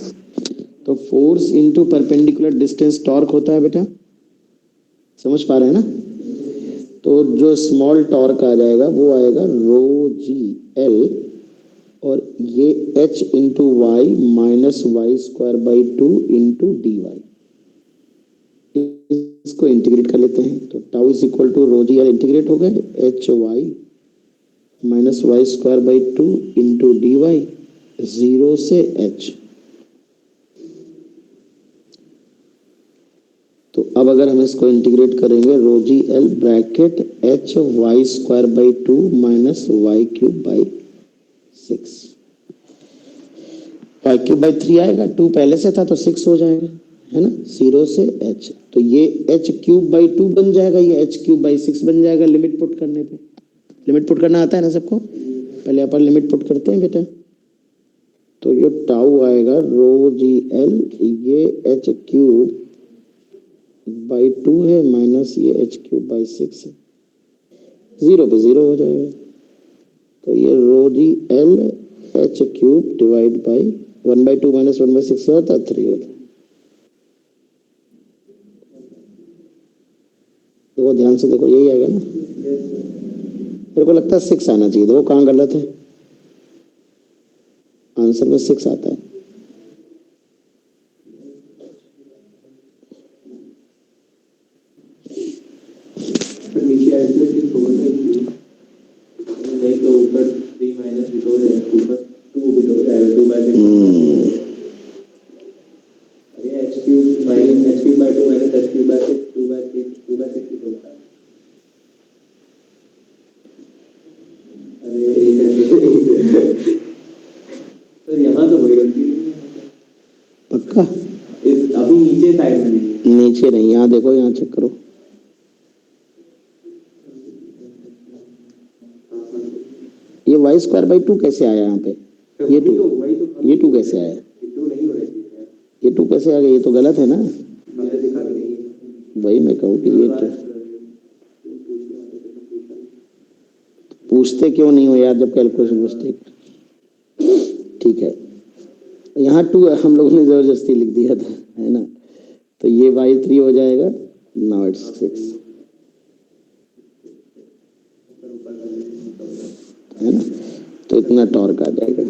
[SPEAKER 1] तो force into perpendicular distance torque होता है बेटा, समझ पा रहे हैं ना। तो जो स्मॉल टॉर्क आ जाएगा वो आएगा रो जी एल, और ये h into y minus y square by 2 into d y. इसको इंटीग्रेट कर लेते हैं तो tau is equal to rho ji L integrate हो गए h y minus y square by 2 into d y, 0 से h। तो अब अगर हम इसको इंटीग्रेट करेंगे rho ji L bracket h y square by 2 minus y cube by 6, y cube by 3 आएगा, 2 पहले से था तो 6 हो जाएगा, है ना, 0 से h। तो ये h क्यूब बाई 2 बन जाएगा, ये h क्यूब बाई 6 बन जाएगा लिमिट पुट करने पे। लिमिट पुट करना आता है ना सबको, पहले अपन लिमिट पुट करते हैं बेटा। तो ये टाउ आएगा रो जी एल, ये h क्यूब बाई 2 है माइनस ये h क्यूब बाई 6 है, 0 पे 0 हो जाएगा। तो ये rho ji L h cube divide by 1/2 minus 1/6 होता है 3 होता है। देखो ध्यान से देखो, यही आएगा ना, मेरे को लगता है 6 आना चाहिए। देखो कहाँ गलत है, आंसर में 6 आता है।
[SPEAKER 4] नीचे ऐसे सिक्स होगा नहीं तो ऊपर 3 माइनस बिटोर है, ऊपर 2 बिटोर है, 2 बाई अरे h cube by h cube by 2 minus h cube by 6, 2 by 6, 2 by 6 होता है। अरे तो यहाँ तो कोई गलती नहीं है
[SPEAKER 1] पक्का
[SPEAKER 4] इस अभी नीचे साइड में नहीं है।
[SPEAKER 1] नीचे नहीं, यहाँ देखो, यहाँ चेक करो, ये वाई स्क्वायर बाई 2 कैसे आया यहाँ पे, ये 2, ये 2 कैसे आया,
[SPEAKER 4] नहीं हो रही है
[SPEAKER 1] ये 2 कैसे आ गया, ये तो गलत है ना।
[SPEAKER 4] मैंने देखा भी नहीं।
[SPEAKER 1] वही मैं कहूँ कि ये तो पूछते क्यों नहीं हो यार जब कैलकुलेशन मिस्टेक। ठीक है, यहाँ 2 हम लोगों ने जबरदस्ती लिख दिया था, है ना। तो ये बाई 3 हो जाएगा, नाउ इट्स 6, है ना। तो इतना टॉर्क आ जाएगा।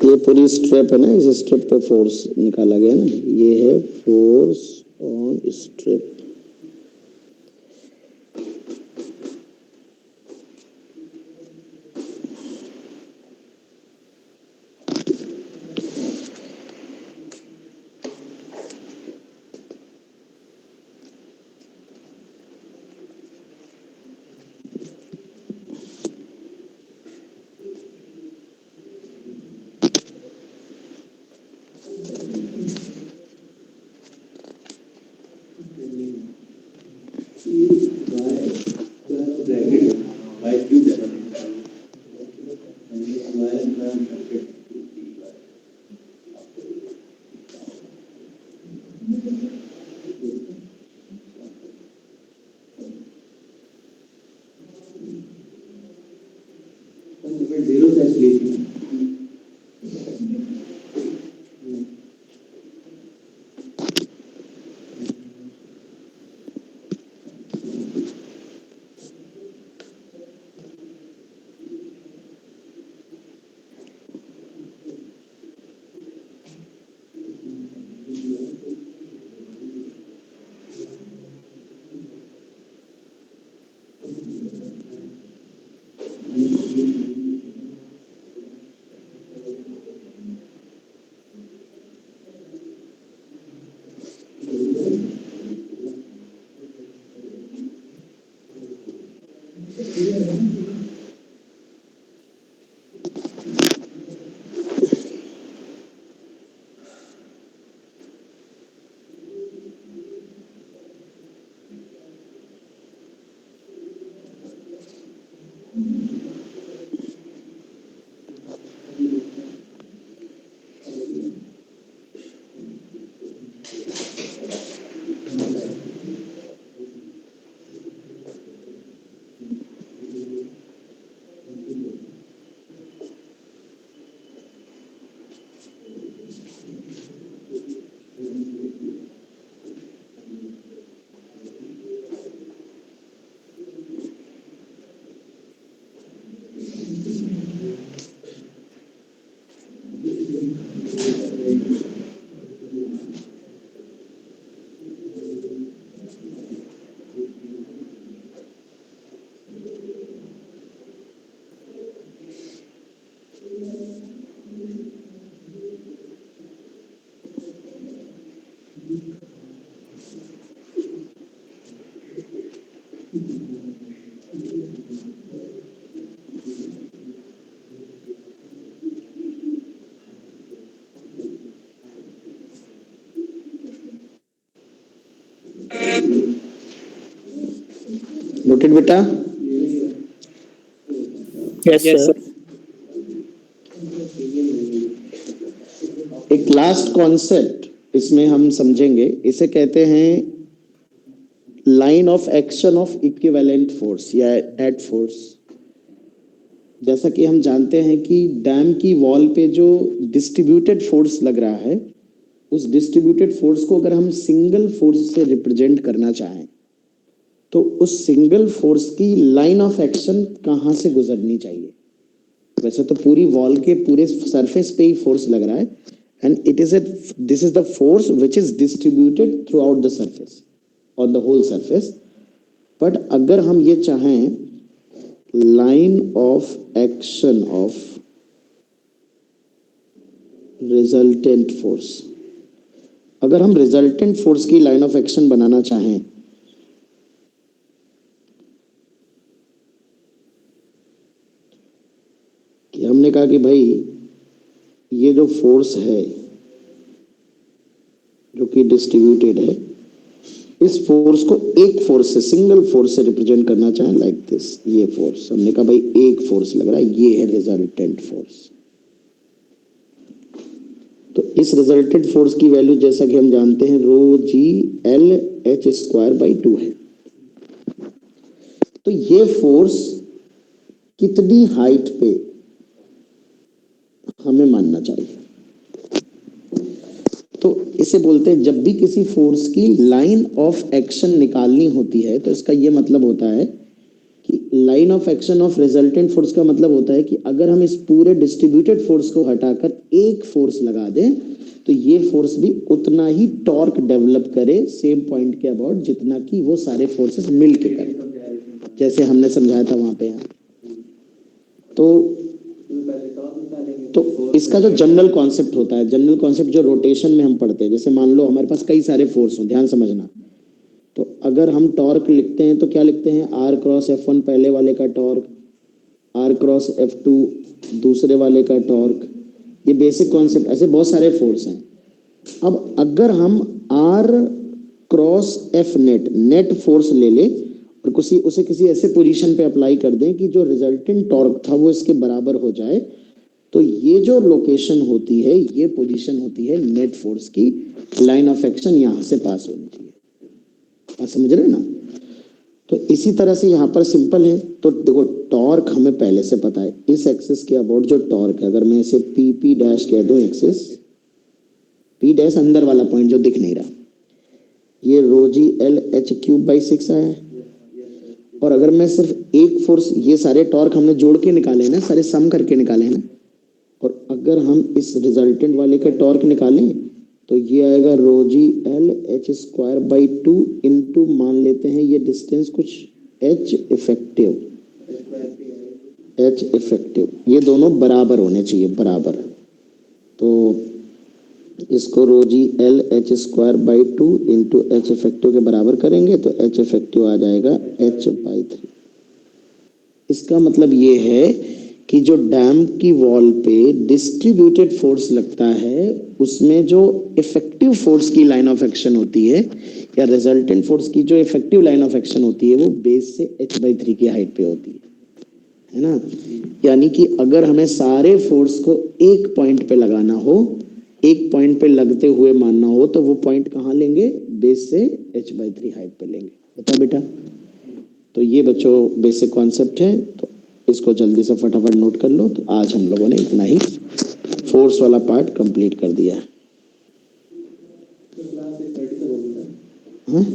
[SPEAKER 1] ये पूरी स्ट्रिप है ना, इस स्ट्रिप पे फोर्स निकाला गया ना, ये है फोर्स ऑन स्ट्रिप। नोटेड बेटा?
[SPEAKER 2] Yes sir.
[SPEAKER 1] एक लास्ट कॉन्सेप्ट इसमें हम समझेंगे, इसे कहते हैं line of action of equivalent force या एट फोर्स। जैसा कि हम जानते हैं कि डैम की वॉल पे जो डिस्ट्रीब्यूटेड फोर्स लग रहा है, उस डिस्ट्रीब्यूटेड फोर्स को अगर हम सिंगल फोर्स से रिप्रेजेंट करना चाहें तो उस सिंगल फोर्स की लाइन ऑफ एक्शन कहां से गुजरनी चाहिए? वैसे तो पूरी वॉल के पूरे सरफेस पे ही फोर्स लग रहा है, and this is the force which is distributed throughout the surface, on the whole surface. But अगर हम ये चाहें line of action of resultant force, अगर हम रिजल्टेंट फोर्स की लाइन ऑफ एक्शन बनाना चाहें कि हमने कहा कि भाई ये जो फोर्स है जो कि डिस्ट्रीब्यूटेड है, इस फोर्स को एक फोर्स से, सिंगल फोर्स से रिप्रेजेंट करना चाहें लाइक दिस, ये फोर्स हमने कहा भाई एक फोर्स लग रहा है, ये है रिजल्टेंट फोर्स। तो इस रिजल्टेंट फोर्स की वैल्यू जैसा कि हम जानते हैं rho ji L H square by 2 है। तो ये फोर्स कितनी हाइट पे हमें मानना चाहिए? तो इसे बोलते हैं, जब भी किसी फोर्स की लाइन ऑफ एक्शन निकालनी होती है तो इसका यह मतलब होता है कि line of action of resultant force का मतलब होता है कि अगर हम इस पूरे डिस्ट्रीब्यूटेड फोर्स को हटाकर एक फोर्स लगा दें तो ये फोर्स भी उतना ही टॉर्क डेवलप करे सेम पॉइंट के अबाउट जितना कि वो सारे फोर्सेस मिलकर करें, जैसे हमने समझाया था वहां पे। तो इसका जो जनरल कॉन्सेप्ट होता है, जनरल कॉन्सेप्ट जो रोटेशन में हम पढ़ते हैं, जैसे मान लो हमारे पास कई सारे फोर्स हो, ध्यान समझना। तो अगर हम टॉर्क लिखते हैं तो क्या लिखते हैं? आर क्रॉस F1 पहले वाले का टॉर्क, आर क्रॉस F2 दूसरे वाले का टॉर्क। ये बेसिक कॉन्सेप्ट, ऐसे बहुत सारे फोर्स हैं। अब अगर हम R cross F net force ले ले और उसे किसी ऐसे पोजीशन पे अप्लाई कर दें कि जो रिजल्टेंट टॉर्क था वो इसके बराबर हो जाए, तो ये जो लोकेशन होती है, ये पोजीशन होती है नेट फोर्स की। लाइन ऑफ एक्शन यहां से पास होनी चाहिए। आप समझ रहे हैं ना? तो इसी तरह से यहां पर सिंपल है। तो देखो टॉर्क हमें पहले से पता है, इस एक्सिस के अबाउट जो टॉर्क है, अगर मैं इसे पी पी डैश कह दूं, एक्सिस पी डैश अंदर वाला पॉइंट जो दिख नहीं रहा, ये rho ji L H cube by 6 आया है। और अगर मैं सिर्फ एक फोर्स, ये सारे टॉर्क हमने जोड़ के निकाले ना, सारे सम करके निकाले ना, और अगर हम इस रिजल्टेंट वाले का टॉर्क निकालें तो ये आएगा rho ji L H square by 2 इंटू, मान लेते हैं ये डिस्टेंस कुछ एच इफेक्टिव, ये दोनों बराबर होने चाहिए, बराबर। तो इसको rho ji L H square by 2 into H effective के बराबर करेंगे तो एच इफेक्टिव आ जाएगा एच बाई 3। इसका मतलब ये है कि जो डैम की वॉल पे डिस्ट्रीब्यूटेड फोर्स लगता है, उसमें जो इफेक्टिव फोर्स की लाइन ऑफ एक्शन होती है या रिजल्टेंट फोर्स की जो इफेक्टिव लाइन ऑफ एक्शन होती है, वो बेस से h/3 की हाइट पे होती है ना? यानी कि अगर हमें सारे फोर्स को एक पॉइंट पे लगाना हो, एक पॉइंट पे लगते हुए मानना हो, तो वो पॉइंट कहाँ लेंगे? बेस से h/3 हाइट पे लेंगे। बता बेटा। तो ये बच्चों बेसिक कॉन्सेप्ट है, तो इसको जल्दी से फटाफट नोट कर लो। तो आज हम लोगों ने इतना ही फोर्स वाला पार्ट कंप्लीट कर दिया है। हाँ?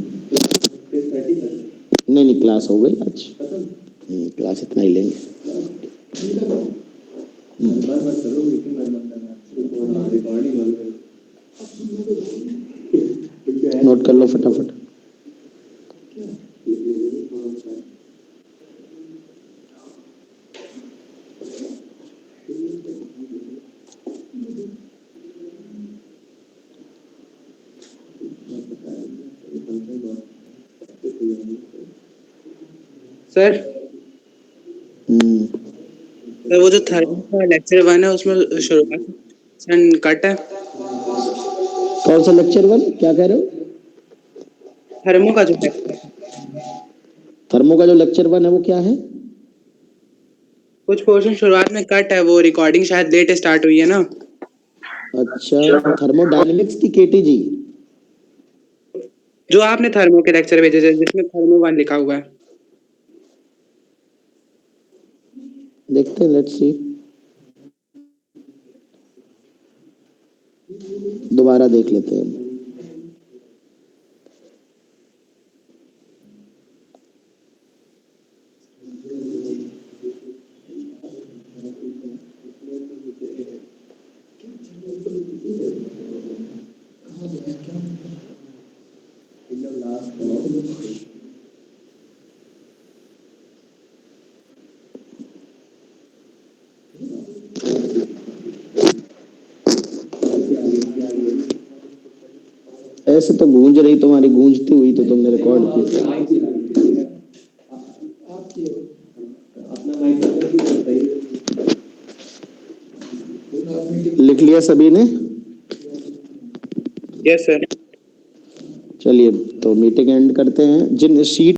[SPEAKER 1] नहीं, क्लास हो गई आज। क्लास इतना ही लेंगे। नोट कर लो फटाफट।
[SPEAKER 3] सर
[SPEAKER 1] हम्म,
[SPEAKER 3] सर वो जो थर्मो का लेक्चर 1 है उसमें शुरुआत कट है।
[SPEAKER 1] कौन सा लेक्चर 1 क्या कह रहे हो?
[SPEAKER 3] थर्मो का जो है
[SPEAKER 1] थर्मो का जो लेक्चर 1 है वो क्या है?
[SPEAKER 3] कुछ पोर्शन शुरुआत में कट है, वो रिकॉर्डिंग शायद लेट स्टार्ट हुई है ना।
[SPEAKER 1] अच्छा, थर्मोडायनेमिक्स की केटीजी।
[SPEAKER 3] जो आपने थर्मो के लेक्चर भेजे थे जिसमें थर्मो 1 लिखा हुआ है।
[SPEAKER 1] देखते हैं, लेट्स सी, दोबारा देख लेते हैं। ऐसे तो गूंज रही, तुम्हारी गूंजती हुई तो तुमने रिकॉर्ड की।
[SPEAKER 4] अपना माइक बताइए।
[SPEAKER 1] लिख लिया सभी ने?
[SPEAKER 3] Yes sir.
[SPEAKER 1] चलिए तो मीटिंग एंड करते हैं। जिन शीट